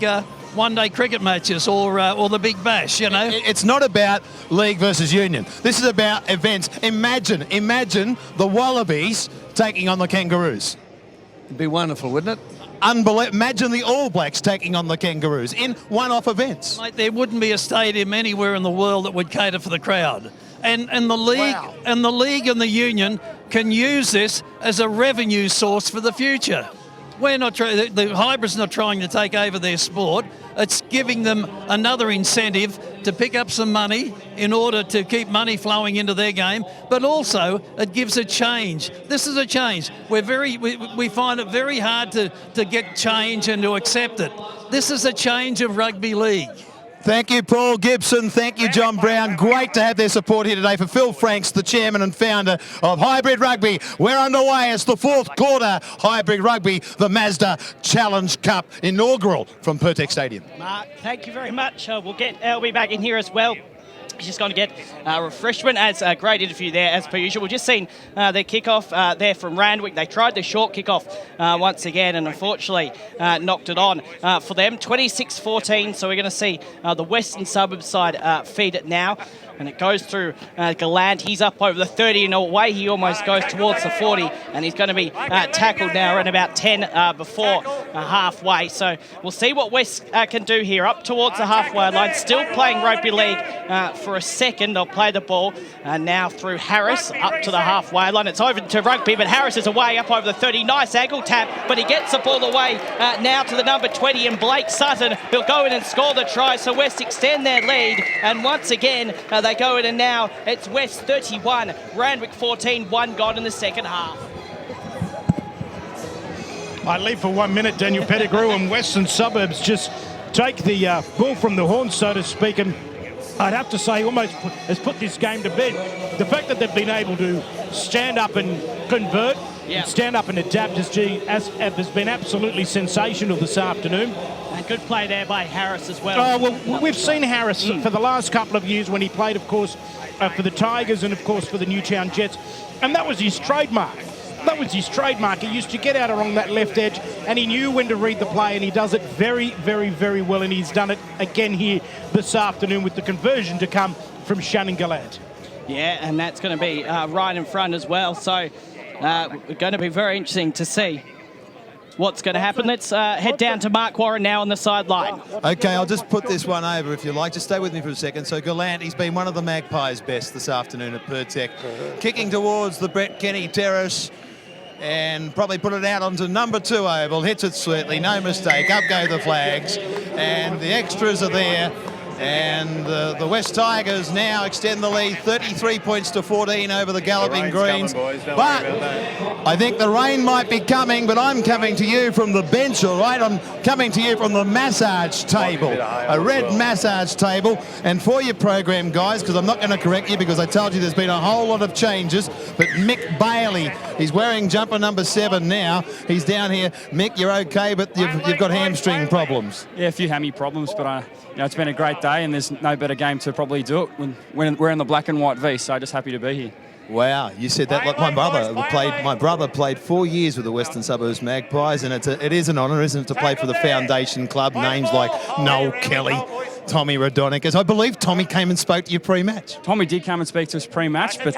one-day cricket matches or the Big Bash, you know. It's not about league versus union. This is about events. Imagine the Wallabies taking on the Kangaroos. It'd be wonderful, wouldn't it? Unbelievable. Imagine the All Blacks taking on the Kangaroos in one-off events. Mate, there wouldn't be a stadium anywhere in the world that would cater for the crowd. And the league and the league and the union can use this as a revenue source for the future. We're not the hybrids not trying to take over their sport. It's giving them another incentive to pick up some money in order to keep money flowing into their game, but also it gives a change. This is a change. We find it very hard to get change and to accept it. This is a change of rugby league. Thank you, Paul Gibson. Thank you, John Brown. Great to have their support here today. For Phil Franks, the chairman and founder of Hybrid Rugby, we're underway. It's the fourth quarter. Hybrid Rugby, the Mazda Challenge Cup inaugural from Pertex Stadium. Mark, thank you very much. We'll get LB back in here as well. He's just going to get refreshment. As a great interview there, as per usual. We've just seen their kickoff there from Randwick. They tried the short kickoff once again and unfortunately knocked it on for them. 26-14, so we're going to see the Western Suburbs side feed it now. And it goes through Gallant. He's up over the 30 and away. He almost goes towards the 40, and he's going to be tackled now at about 10 before halfway. So we'll see what West can do here. Up towards the halfway line, still playing rugby league for a second. They'll play the ball now through Harris up to the halfway line. It's over to Rugby, but Harris is away up over the 30. Nice angle tap, but he gets the ball away now to the number 20, and Blake Sutton will go in and score the try. So West extend their lead, and once again they go in, and now it's West 31, Randwick 14, one gone in the second half. I leave for 1 minute, Daniel Pettigrew, and Western Suburbs just take the bull from the horn, so to speak, and I'd have to say almost has put this game to bed. The fact that they've been able to stand up and convert, stand up and adapt has been absolutely sensational this afternoon. And good play there by Harris as well. Oh, well, we've seen Harris for the last couple of years when he played, of course, for the Tigers and, of course, for the Newtown Jets. And that was his trademark. That was his trademark. He used to get out along that left edge, and he knew when to read the play, and he does it very, very, very well. And he's done it again here this afternoon with the conversion to come from Shannon Gallant. Yeah, and that's going to be right in front as well. So going to be very interesting to see what's going to happen. Let's head down to Mark Warren now on the sideline. Okay, I'll just put this one over if you like. Just stay with me for a second. So Gallant, he's been one of the Magpies' best this afternoon at Pertec. Kicking towards the Brett Kenny terrace and probably put it out onto number 2 oval. Hits it sweetly, no mistake. Up go the flags. And the extras are there. And the West Tigers now extend the lead 33 points to 14 over the Galloping Greens. But I think the rain might be coming, but I'm coming to you from the bench, all right? I'm coming to you from the massage table, a red massage table. And for your program, guys, because I'm not going to correct you because I told you there's been a whole lot of changes, but Mick Bailey, he's wearing jumper number 7 now. He's down here. Mick, you're okay, but you've got hamstring problems. Yeah, a few hammy problems, but it's been a great day, and there's no better game to probably do it when we're in the black and white V. So just happy to be here. Wow, you said that like my brother played 4 years with the Western Suburbs Magpies, and it is an honour, isn't it, to play for the foundation club. Names like Noel Kelly, Tommy Radonicus. I believe Tommy came and spoke to you pre-match. Tommy did come and speak to us pre-match, but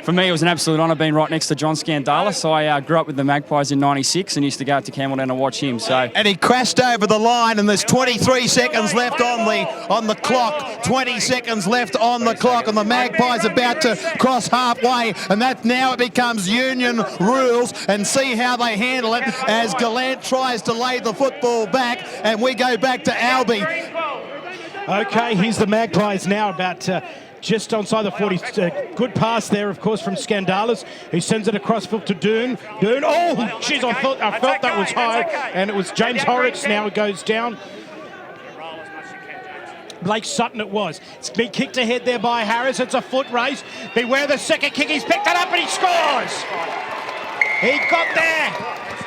for me it was an absolute honour being right next to John Scandalis. I grew up with the Magpies in '96 and used to go out to Campbelltown and watch him. And he crashed over the line, and there's 23 seconds left on the clock. 20 seconds left on the clock, and the Magpies about to cross halfway, and that now it becomes union rules, and see how they handle it as Gallant tries to lay the football back, and we go back to Albie. Okay, here's the Magpies now about just onside the 40. Good pass there, of course, from Scandalis, who sends it across to Doon. Oh, jeez, I felt that was high, and it was James Horrocks. Now it goes down. Blake Sutton it was. It's been kicked ahead there by Harris. It's a foot race. Beware the second kick. He's picked it up and he scores. He got there.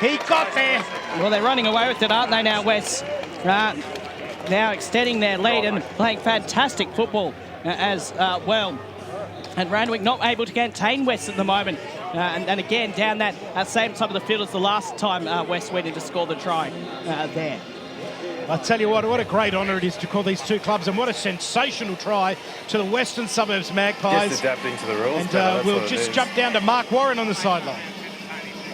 He got there. Well, they're running away with it, aren't they now, Wes? Now extending their lead and playing fantastic football as well. And Randwick not able to contain West at the moment. And again, down that same side of the field as the last time West went in to score the try there. I tell you what a great honour it is to call these two clubs, and what a sensational try to the Western Suburbs Magpies. Just adapting to the rules. And we'll just jump down to Mark Warren on the sideline.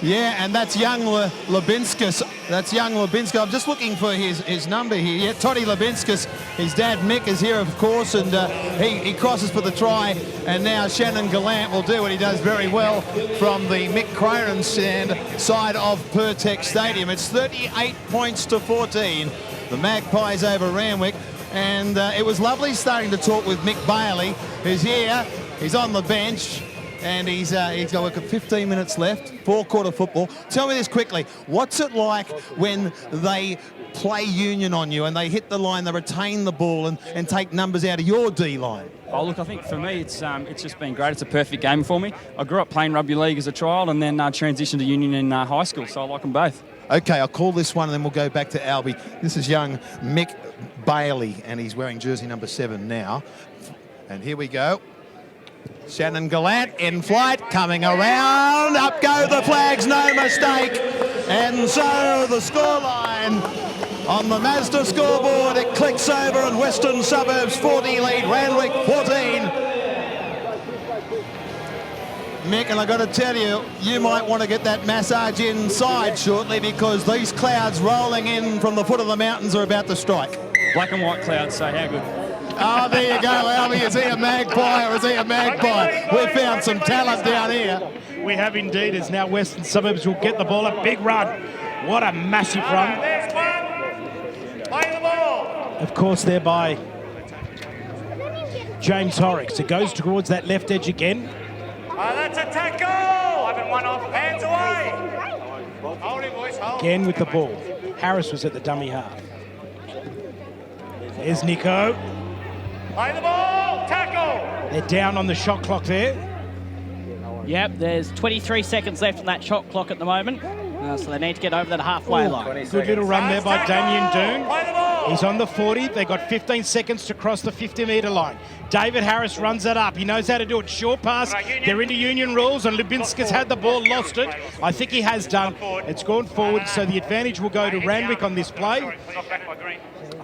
Yeah, and that's young Lubinskas. That's young Lubinskas. I'm just looking for his number here. Yeah, Toddy Lubinskas. His dad Mick is here, of course, and he crosses for the try. And now Shannon Gallant will do what he does very well from the Mick Cronin side of Pertex Stadium. It's 38 points to 14. The Magpies over Randwick. And it was lovely starting to talk with Mick Bailey, who's here. He's on the bench. And he's got 15 minutes left, four-quarter football. Tell me this quickly. What's it like when they play union on you and they hit the line, they retain the ball and take numbers out of your D-line? Oh, look, I think for me, it's just been great. It's a perfect game for me. I grew up playing rugby league as a child and then transitioned to union in high school, so I like them both. Okay, I'll call this one and then we'll go back to Albie. This is young Mick Bailey, and he's wearing jersey number 7 now. And here we go. Shannon Gallant in flight, coming around. Up go the flags, no mistake. And so the scoreline on the Mazda scoreboard, it clicks over and Western Suburbs 40 lead, Randwick 14. Mick, and I got to tell you, you might want to get that massage inside shortly, because these clouds rolling in from the foot of the mountains are about to strike. Black and white clouds, so how good. Oh, there you go, Albie. Is he a magpie or is he a magpie? We found some talent down here. We have indeed, as now Western Suburbs will get the ball. A big run. What a massive run. Play the ball. Of course, there by James Horrocks. It goes towards that left edge again. That's a tackle. I've been one off. Hands away. Hold it, boys. Hold. Again with the ball. Harris was at the dummy half. There's Nico. Play the ball. Tackle. They're down on the shot clock there. Yep, there's 23 seconds left on that shot clock at the moment. So they need to get over that halfway line. Good little run there by Damien Doon. He's on the 40. They've got 15 seconds to cross the 50-metre line. David Harris runs that up. He knows how to do it. Short pass. They're into union rules, and Lubinskas had the ball, lost it. I think he has done. It's gone forward, so the advantage will go to Randwick on this play.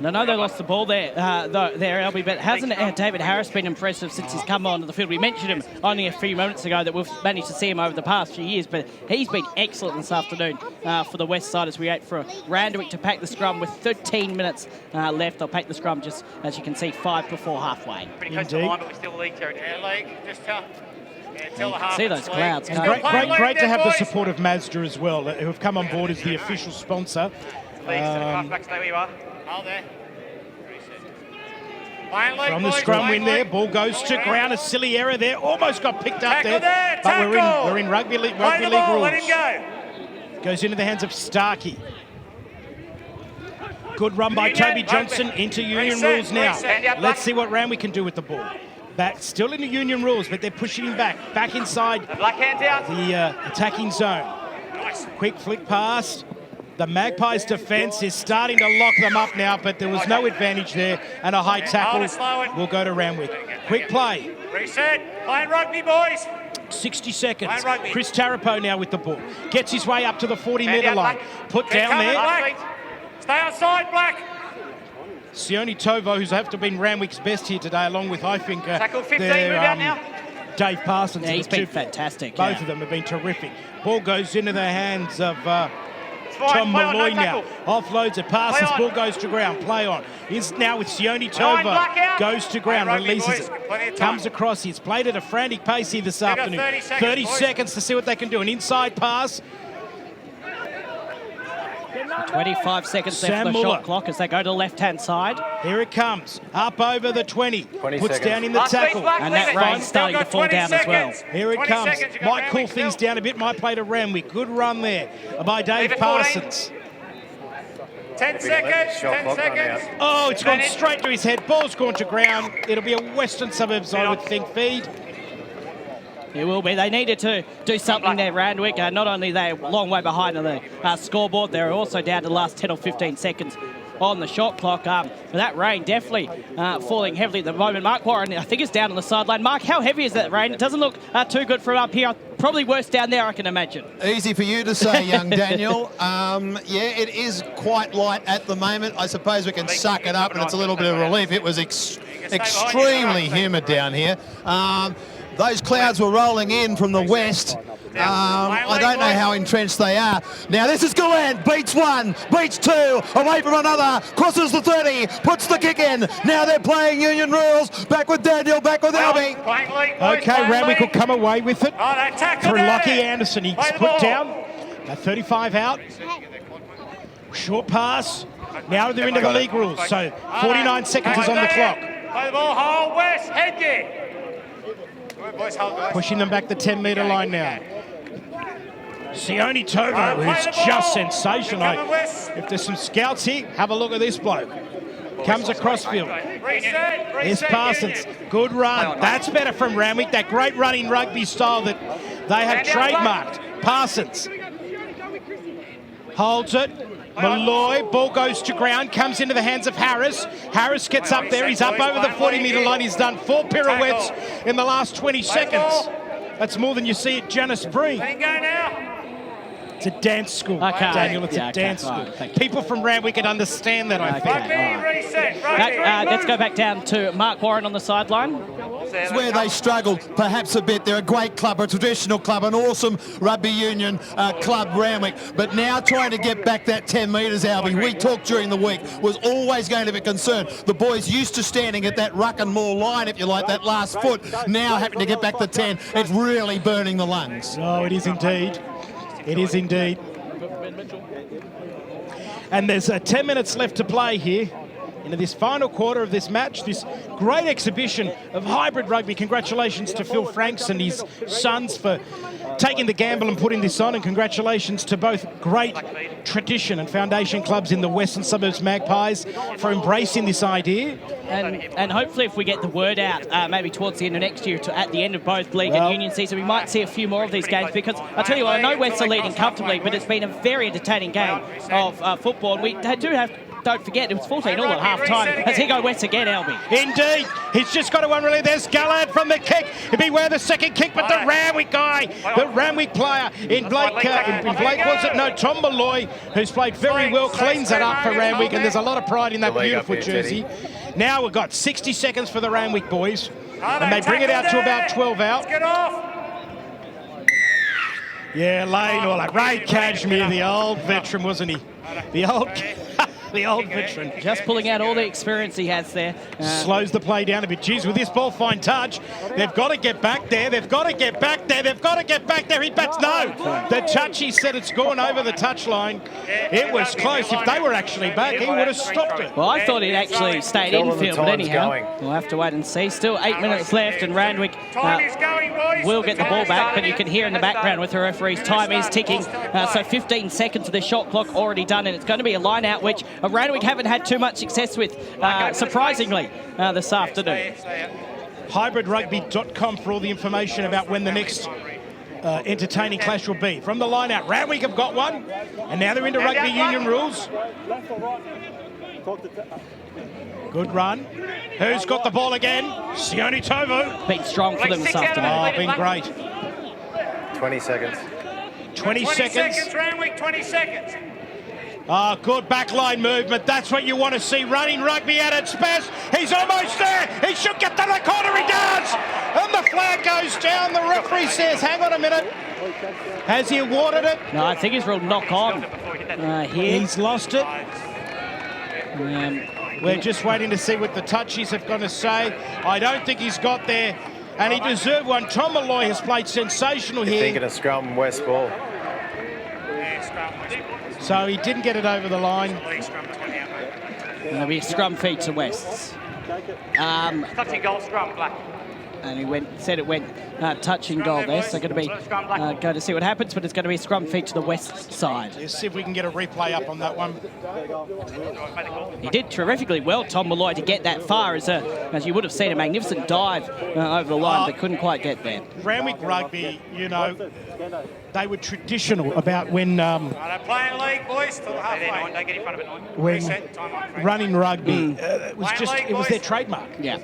I know they lost the ball there, Albie, but hasn't David Harris been impressive since he's come onto the field? We mentioned him only a few moments ago that we've managed to see him over the past few years, but he's been excellent this afternoon for the West side as we wait for Randwick to pack the scrum with 13 minutes left. They'll pack the scrum just, as you can see, 5 before halfway. Pretty close to the line, but we're still league territory. Yeah, league. Just tell the half. See those clouds. And great to have the support of Mazda as well, who have come on board as the official sponsor. Halfback, stay where you are. Hold there. From the scrum win there, ball goes to ground. A silly error there, almost got picked up there. But we're in rugby league rules. Let him go. Goes into the hands of Starkey. Good run by Toby Johnson into union rules now. Let's see what Randwick can do with the ball. Back, still in the union rules, but they're pushing him back inside the attacking zone. Quick flick pass. The Magpies' defence is starting to lock them up now, but there was no advantage there, and a high tackle will go to Randwick. Quick play. Reset. Playing rugby, boys. 60 seconds. Chris Tarapo now with the ball. Gets his way up to the 40-metre line. Put down there. Stay outside, Black. Sione Tovo, who's have to have been Randwick's best here today, along with, I think, tackle 15, move out now. Dave Parsons. Yeah, he's been fantastic. Both of them have been terrific. Ball goes into the hands of Tom Malloy now. Offloads it, passes, ball goes to ground. Play on. Is now with Sione Tovo. Goes to ground, releases it. Comes across. He's played at a frantic pace here this afternoon. 30 seconds to see what they can do. An inside pass. 25 seconds left on the shot clock as they go to the left-hand side. Here it comes. Up over the 20. Puts down in the tackle. And that rain's starting to fall down as well. Here it comes. Might cool things down a bit. Might play to Randwick. Good run there by Dave Parsons. 10 seconds. 10 seconds. Oh, it's gone straight to his head. Ball's gone to ground. It'll be a Western Suburbs, I would think, feed. It will be. They needed to do something there, Randwick. Not only are they a long way behind on the scoreboard, they're also down to the last 10 or 15 seconds on the shot clock. But that rain definitely falling heavily at the moment. Mark Warren, I think, is down on the sideline. Mark, how heavy is that rain? It doesn't look too good from up here. Probably worse down there, I can imagine. Easy for you to say, young Daniel. Yeah, it is quite light at the moment. I suppose we can suck it up and it's a little bit of relief. It was extremely humid down here. Those clouds were rolling in from the west. I don't know how entrenched they are. Now this is Gallant, beats one, beats two, away from another, crosses the 30, puts the kick in. Now they're playing Union rules. Back with Daniel, back with Albie. Okay, Randwick will come away with it through Lockie Anderson. He's put down a 35 out. Short pass. Now they're into the league rules, so 49 seconds is on the clock. Play the ball, hold West, headgear. Pushing them back the 10-metre line now. Sione Tovo, who's just sensational. If there's some scouts here, have a look at this bloke. Comes across field. Here's Parsons. Good run. That's better from Randwick. That great running rugby style that they have trademarked. Parsons holds it. Malloy, ball goes to ground, comes into the hands of Harris. Harris gets up there, he's up over the 40-metre line. He's done 4 pirouettes in the last 20 seconds. That's more than you see at Janice Breen. It's a dance school, Daniel. It's a dance school. People from Randwick can understand that, I think. Let's go back down to Mark Warren on the sideline. It's where they struggled perhaps a bit. They're a great club, a traditional club, an awesome rugby union club, Randwick. But now trying to get back that 10 metres, Albie, we talked during the week, was always going to be concerned. The boys used to standing at that ruck and maul line, if you like, that last foot, now having to get back the 10. It's really burning the lungs. Oh, it is indeed. It is indeed. And there's 10 minutes left to play here into this final quarter of this match, this great exhibition of hybrid rugby. Congratulations to Phil Franks and his sons for taking the gamble and putting this on, and congratulations to both great tradition and foundation clubs in the Western Suburbs Magpies for embracing this idea. And hopefully if we get the word out maybe towards the end of next year, at the end of both league and union season, we might see a few more of these games, because I tell you what, I know Wests are leading comfortably, but it's been a very entertaining game of football, and we don't forget, it was 14 all at half-time. As he go West again, Albie. Indeed. He's just got to unrelease. There's Gallant from the kick. Beware the second kick, but the Randwick guy, the Randwick player in Blake, was it? No, Tom Malloy, who's played very well, cleans it up for Randwick, and there's a lot of pride in that beautiful jersey. Now we've got 60 seconds for the Randwick boys, and they bring it out to about 12 out. Yeah, Lane, or like Ray Cashmere, the old veteran, wasn't he? The old veteran. Just pulling out all the experience he has there. Slows the play down a bit. Geez, with this ball, fine touch. They've got to get back there. They've got to get back there. They've got to get back there. He bats no. The touch, he said it's gone over the touch line. It was close. If they were actually back, he would have stopped it. Well, I thought he'd actually stayed infield, but anyhow, we'll have to wait and see. Still 8 minutes left, and Randwick will get the ball back, but you can hear in the background with the referee's time is ticking. So 15 seconds of the shot clock already done, and it's going to be a line out, which Randwick haven't had too much success with, surprisingly, this afternoon. Hybridragby.com for all the information about when the next entertaining clash will be. From the line out, Randwick have got one, and now they're into rugby union rules. Good run. Who's got the ball again? Sione Tovo. Been strong for them this afternoon. Oh, been great. 20 seconds. 20 seconds. Randwick, 20 seconds. Oh, good backline movement. That's what you want to see. Running rugby at its best. He's almost there. He should get to the corner. He does. And the flag goes down. The referee says, hang on a minute. Has he awarded it? No, I think he's ruled knock on here. He's lost it. We're just waiting to see what the touchies have got to say. I don't think he's got there. And he deserved one. Tom Malloy has played sensational here. Thinking a scrum West ball. So he didn't get it over the line. There'll be a scrum feed to Wests. Touching goal scrum, Black. And he said it went touching goal there, so going to be going to see what happens, but it's going to be scrum feet to the west side. Let's see if we can get a replay up on that one. He did terrifically well, Tom Malloy, to get that far, as you would have seen, a magnificent dive over the line, but couldn't quite get there. Randwick Rugby, you know, they were traditional about when Playing league, boys, till the halfway. Don't get in front of it, nine. when running rugby it was their trademark. Yeah.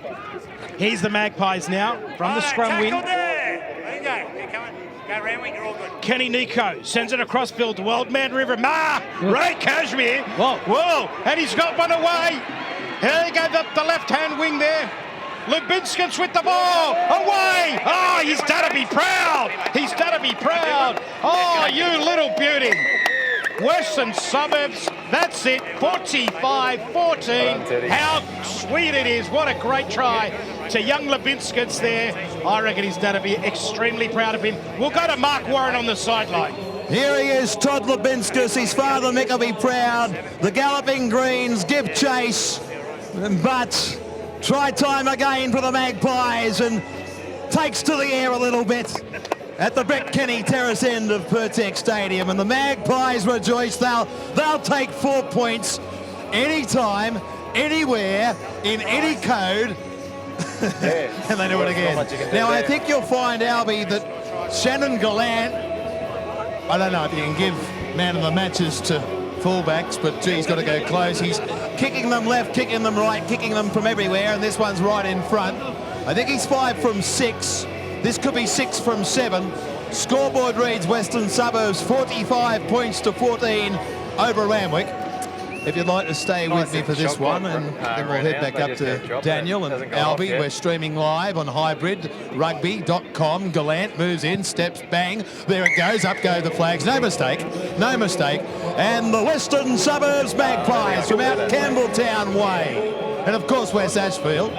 Here's the Magpies now from the scrum win. There you go. You're coming. Go Randwick, you're all good. Kenny Nico sends it across field to Old Man River. Ray Cashmere. Whoa. And he's got one away. There you go, the left-hand wing there. Lubinskis with the ball. Away. Oh, he's done to be proud. He's done to be proud. Oh, you little beauty. Western Suburbs, that's it, 45-14. How sweet it is. What a great try to young Lubinskis there. I reckon he's done to be extremely proud of him. We'll go to Mark Warren on the sideline. Here he is, Todd Lubinskis. His father, Mick, will be proud. The Galloping Greens give chase, but try time again for the Magpies and takes to the air a little bit at the Brett Kenny terrace end of Pertex Stadium, and the Magpies rejoice. They'll take 4 points anytime, anywhere, in any code. And they do it again. Now, I think you'll find, Albie, that Shannon Gallant, I don't know if you can give man of the matches to fullbacks, but gee, he's got to go close. He's kicking them left, kicking them right, kicking them from everywhere, and this one's right in front. I think he's 5 from 6. This could be 6 from 7. Scoreboard reads Western Suburbs 45 points to 14 over Randwick. If you'd like to stay with me for this one, and then we'll head back up to Daniel and Albie. We're streaming live on hybridrugby.com. Gallant moves in, steps, bang. There it goes, up go the flags. No mistake, no mistake. And the Western Suburbs Magpies from out Campbelltown way. And of course, West Ashfield.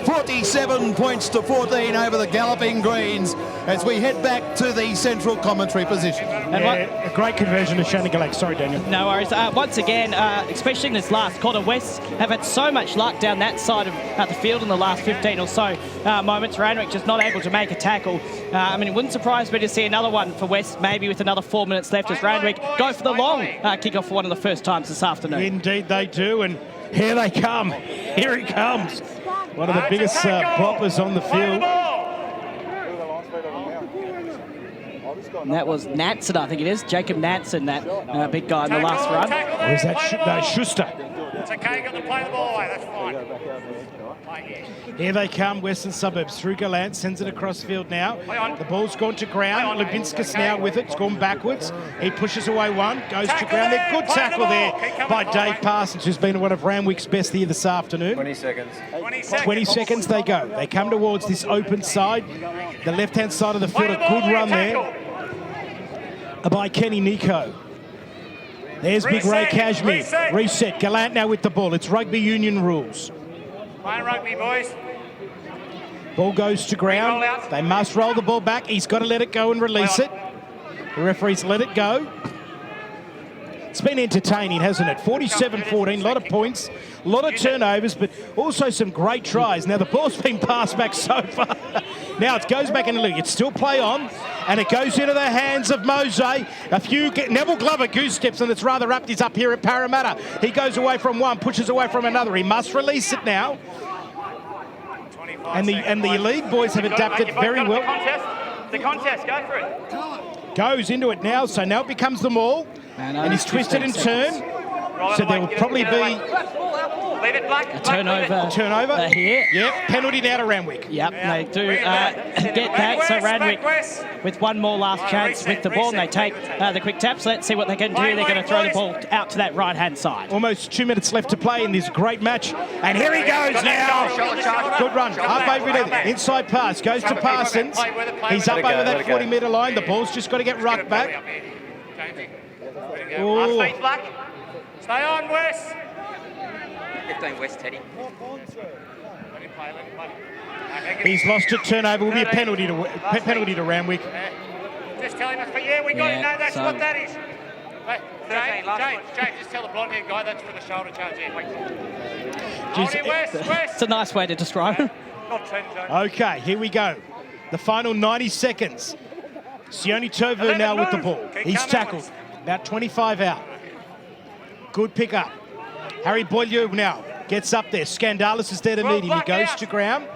47 points to 14 over the Galloping Greens as we head back to the central commentary position. A great conversion to Shannon Gallant. Sorry, Daniel. No worries. Once again, especially in this last quarter, West have had so much luck down that side of the field in the last 15 or so moments. Randwick just not able to make a tackle. I mean, it wouldn't surprise me to see another one for West, maybe with another 4 minutes left, as Randwick go for the long kick-off for one of the first times this afternoon. Indeed they do, and here they come. Here he comes. One of the biggest boppers on the field. And that was Nansen, I think it is. Jacob Nansen, that big guy in the last run. Or is that Schuster? It's okay, you've got to play the ball away, that's fine. Here they come, Western Suburbs through Gallant, sends it across field now. The ball's gone to ground. Lubinskis now with it. It's gone backwards. He pushes away one, goes to ground. There, good tackle there by Dave Parsons, who's been one of Randwick's best here this afternoon. 20 seconds. 20 seconds they go. They come towards this open side. The left-hand side of the field, a good run there by Kenny Nico. There's Big Ray Cashmere. Reset. Gallant now with the ball. It's rugby union rules. Playing rugby, boys. Ball goes to ground. They must roll the ball back. He's got to let it go and release it. The referee's let it go. It's been entertaining, hasn't it? 47-14, a lot of points, a lot of turnovers, but also some great tries. Now, the ball's been passed back so far. Now it goes back in the league. It's still play on, and it goes into the hands of Mose. A few, Neville Glover goose steps, and it's rather up. He's up here at Parramatta. He goes away from one, pushes away from another. He must release it now. And the league boys have adapted very well. The contest, go for it. Goes into it now, so now it becomes the maul. And he's twisted and turned. So there will probably be a turnover here. Yep, penalty now to Randwick. Yep, they do get that. So Randwick with one more last chance with the ball, and they take the quick taps. Let's see what they can do. They're going to throw the ball out to that right-hand side. Almost 2 minutes left to play in this great match. And here he goes now. Good run. Up over it. Inside pass. Goes to Parsons. He's up over that 40-metre line. The ball's just got to get rucked back. Last feet, Black. Stay on, West. 15 West, Teddy. He's lost a turnover. Will be a penalty to Randwick. Just tell him that's, but yeah, we got it. No, that's what that is. Wait, James, just tell the blonde-haired guy that's for the shoulder charge. Yeah, wait. It's a nice way to describe it. Okay, here we go. The final 90 seconds. Sione Tovu now with the ball. He's tackled. About 25 out. Good pick up. Harry Beaulieu now gets up there. Scandalis is there to meet him. He goes to ground.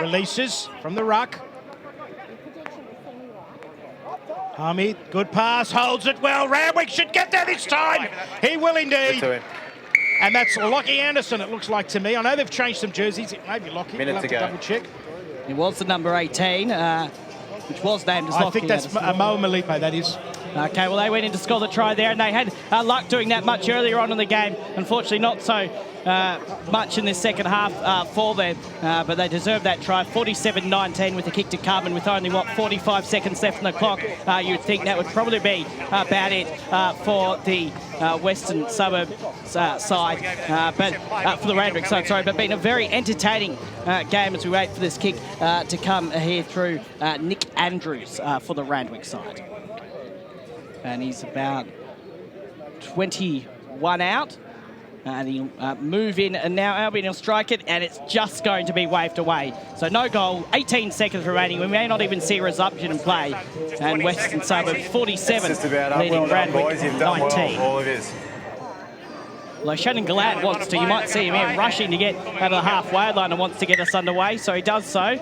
Releases from the ruck. Hamid, good pass, holds it well. Randwick should get there this time. He will indeed. And that's Lockie Anderson, it looks like to me. I know they've changed some jerseys. It may be Lockie. We'll have to double check. It was the number 18, which was named as Lockie. I think that's Moa Malipe, that is. Okay, well, they went in to score the try there, and they had luck doing that much earlier on in the game. Unfortunately, not so much in this second half for them, but they deserved that try. 47-19 with the kick to come, and with only, 45 seconds left on the clock, you'd think that would probably be about it for the Western Suburb side, but for the Randwick side, sorry, but been a very entertaining game as we wait for this kick to come here through Nick Andrews for the Randwick side. And he's about 21 out. And he'll move in, and now Albion will strike it, and it's just going to be waved away. So no goal, 18 seconds remaining. We may not even see a resumption in play. And Western Suburbs 47, leading Randwick 19. All it is. Well, Shannon Gallant wants to, you might see him here rushing to get out of the halfway line and wants to get us underway, so he does so.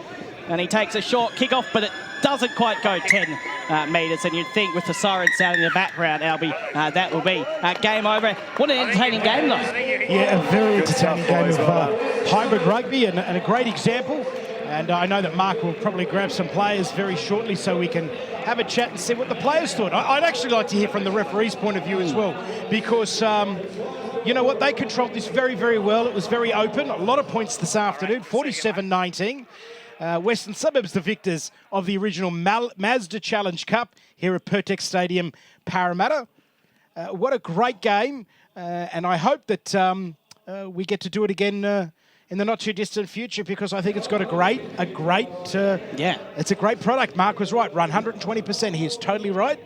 And he takes a short kick-off, but it doesn't quite go 10 metres, and you'd think with the siren sound in the background, Albie, that will be game over. What an entertaining game, though. Yeah, a very entertaining game of hybrid rugby, and a great example. And I know that Mark will probably grab some players very shortly so we can have a chat and see what the players thought. I'd actually like to hear from the referee's point of view as well, because you know what, they controlled this very, very well. It was very open. A lot of points this afternoon, 47-19. Western Suburbs, the victors of the original Mazda Challenge Cup here at Pertex Stadium, Parramatta. What a great game, and I hope that we get to do it again in the not-too-distant future, because I think it's got it's a great product. Mark was right, run 120%. He is totally right.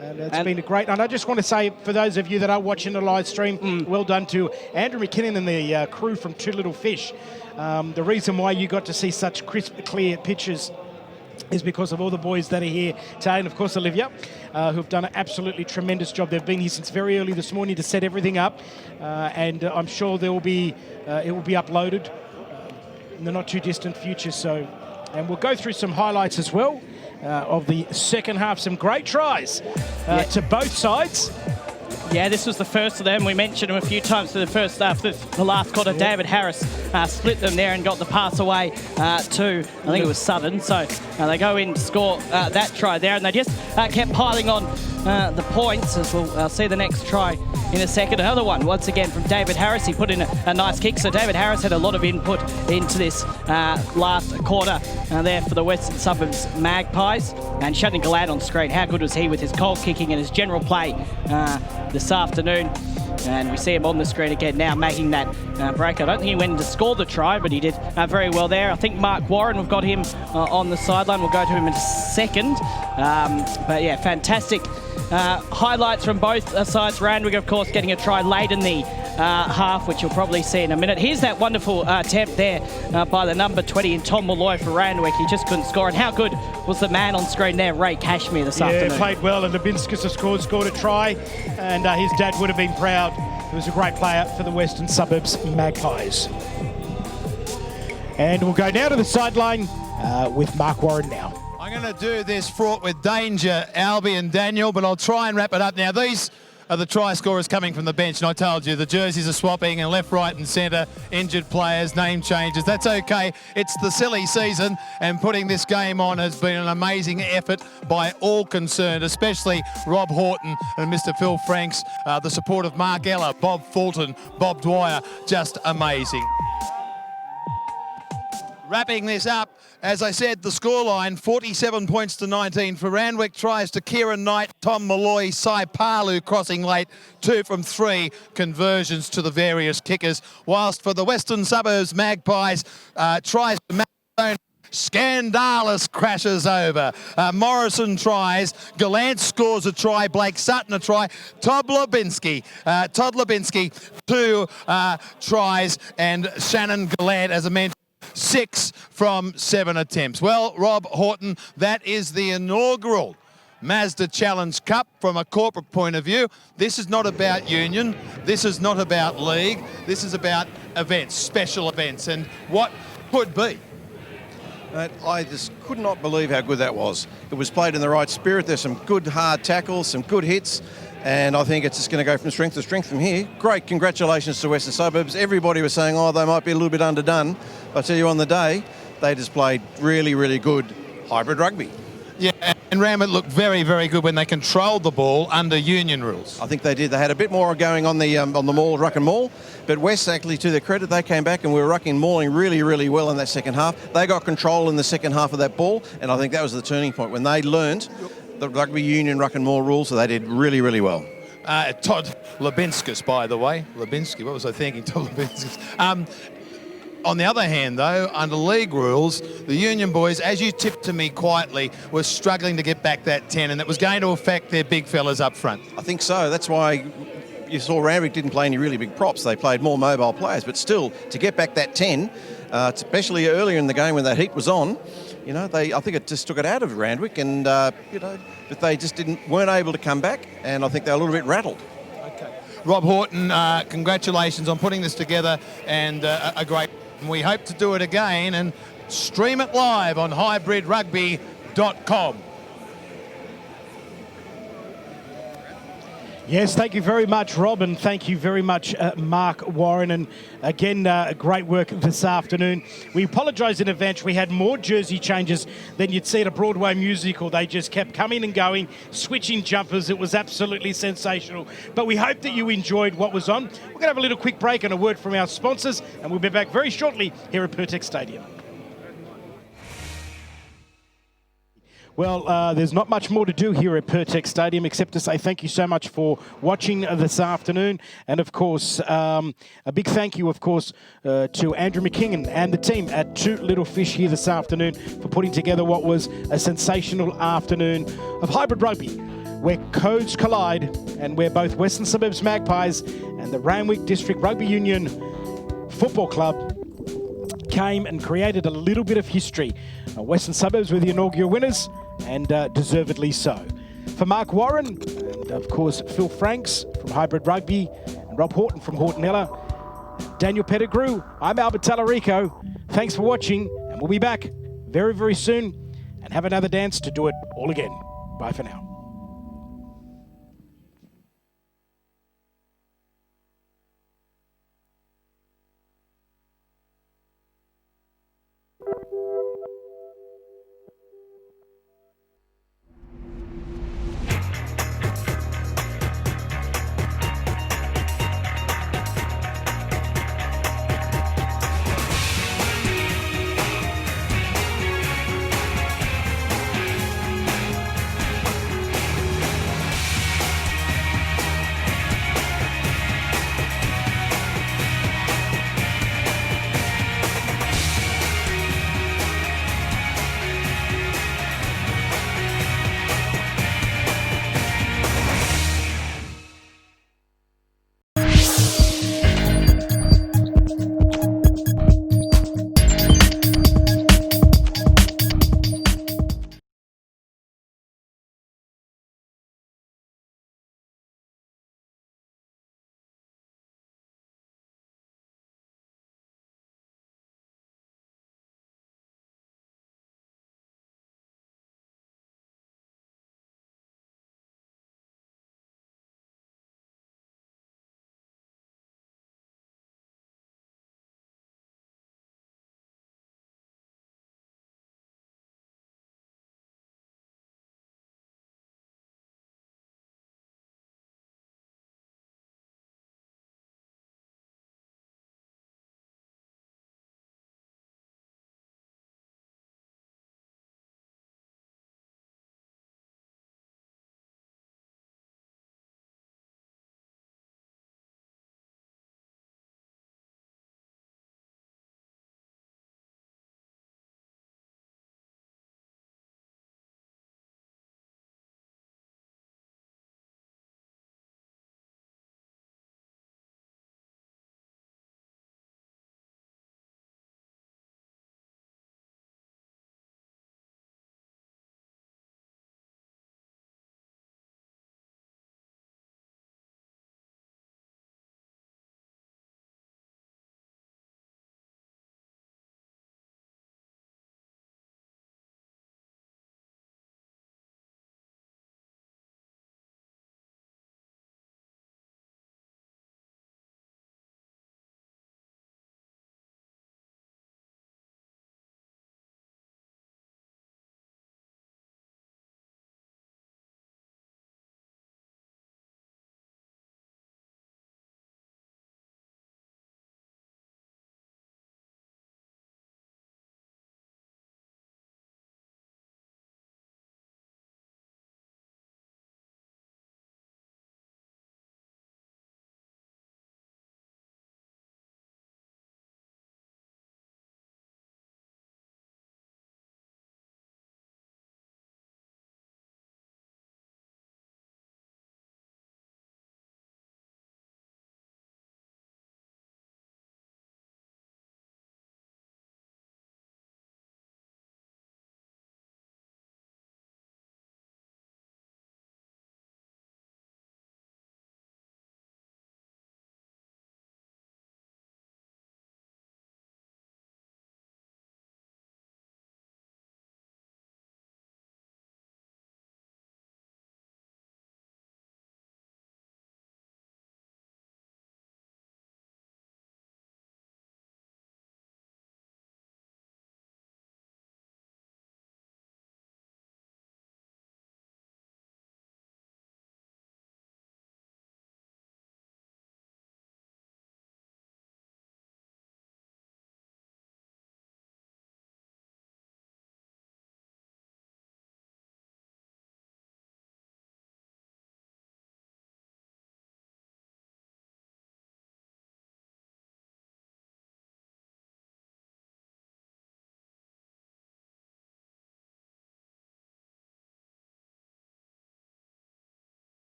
And it's been a great, and I just want to say, for those of you that are watching the live stream, well done to Andrew McKinnon and the crew from Two Little Fish. The reason why you got to see such crisp, clear pictures is because of all the boys that are here today, and of course Olivia, who've done an absolutely tremendous job. They've been here since very early this morning to set everything up, and I'm sure there will be it will be uploaded in the not-too-distant future. So, and we'll go through some highlights as well of the second half. Some great tries to both sides. Yeah, this was the first of them. We mentioned him a few times for the first for the last quarter. David Harris split them there and got the pass away to, I think it was Southern. So they go in to score that try there, and they just kept piling on the points, as we'll see the next try in a second. Another one, once again, from David Harris. He put in a nice kick. So David Harris had a lot of input into this last quarter there for the Western Suburbs Magpies. And Shannon Gallant on screen, how good was he with his cold kicking and his general play this afternoon? And we see him on the screen again now, making that break. I don't think he went in to score the try, but he did very well there. I think Mark Warren, we've got him on the sideline. We'll go to him in a second. But yeah, fantastic highlights from both sides. Randwick, of course, getting a try late in the half, which you'll probably see in a minute. Here's that wonderful attempt there by the number 20 in Tom Malloy for Randwick. He just couldn't score. And how good was the man on screen there, Ray Cashmere, this afternoon? Yeah, played well, and Lebinskas has scored a try, and his dad would have been proud. He was a great player for the Western Suburbs Magpies. And we'll go now to the sideline with Mark Warren now. I'm going to do this fraught with danger, Albie and Daniel, but I'll try and wrap it up. Now, these are the try scorers coming from the bench, and I told you the jerseys are swapping, and left, right and centre, injured players, name changes. That's okay. It's the silly season, and putting this game on has been an amazing effort by all concerned, especially Rob Horton and Mr. Phil Franks, the support of Mark Ella, Bob Fulton, Bob Dwyer, just amazing. Wrapping this up, as I said, the scoreline, 47 points to 19 for Randwick. Tries to Kieran Knight, Tom Malloy, Sai Palu crossing late, 2 from 3 conversions to the various kickers. Whilst for the Western Suburbs Magpies, tries to match Scandalis crashes over. Morrison tries. Gallant scores a try. Blake Sutton a try. Todd Lubinski 2 tries. And Shannon Gallant, as I mentioned, 6 from 7 attempts. Well, Rob Horton, that is the inaugural Mazda Challenge Cup from a corporate point of view. This is not about union. This is not about league. This is about events, special events, and what could be. I just could not believe how good that was. It was played in the right spirit. There's some good hard tackles, some good hits, and I think it's just going to go from strength to strength from here. Great congratulations to Western Suburbs. Everybody was saying, oh, they might be a little bit underdone. I tell you, on the day, they just played really, really good hybrid rugby. Yeah, and Randwick looked very, very good when they controlled the ball under union rules. I think they did. They had a bit more going on the maul, ruck and maul, but West, actually, to their credit, they came back and we were rucking and mauling really, really well in that second half. They got control in the second half of that ball, and I think that was the turning point when they learned the rugby union ruck and maul rules, so they did really, really well. Todd Lubinskas, by the way. Lubinsky, what was I thinking? Todd Lubinskas. On the other hand, though, under league rules, the Union boys, as you tipped to me quietly, were struggling to get back that 10, and it was going to affect their big fellas up front. I think so. That's why you saw Randwick didn't play any really big props. They played more mobile players, but still, to get back that 10, especially earlier in the game when that heat was on, you know, I think it just took it out of Randwick, and you know, but they just weren't able to come back, and I think they were a little bit rattled. Okay. Rob Horton, congratulations on putting this together, and a great. We hope to do it again and stream it live on hybridrugby.com. Yes, thank you very much, Rob, and thank you very much, Mark Warren. And again, great work this afternoon. We apologise in advance. We had more jersey changes than you'd see at a Broadway musical. They just kept coming and going, switching jumpers. It was absolutely sensational. But we hope that you enjoyed what was on. We're going to have a little quick break and a word from our sponsors, and we'll be back very shortly here at Pertex Stadium. Well, there's not much more to do here at Pertex Stadium except to say thank you so much for watching this afternoon. And, of course, a big thank you, of course, to Andrew McKinnon and the team at Two Little Fish here this afternoon for putting together what was a sensational afternoon of hybrid rugby, where codes collide and where both Western Suburbs Magpies and the Randwick District Rugby Union Football Club came and created a little bit of history. Western Suburbs were the inaugural winners, and deservedly so. For Mark Warren, and of course Phil Franks from Hybrid Rugby, and Rob Horton from Hortonella, Daniel Pettigrew, I'm Albert Tallarico. Thanks for watching, and we'll be back very, very soon, and have another dance to do it all again. Bye for now.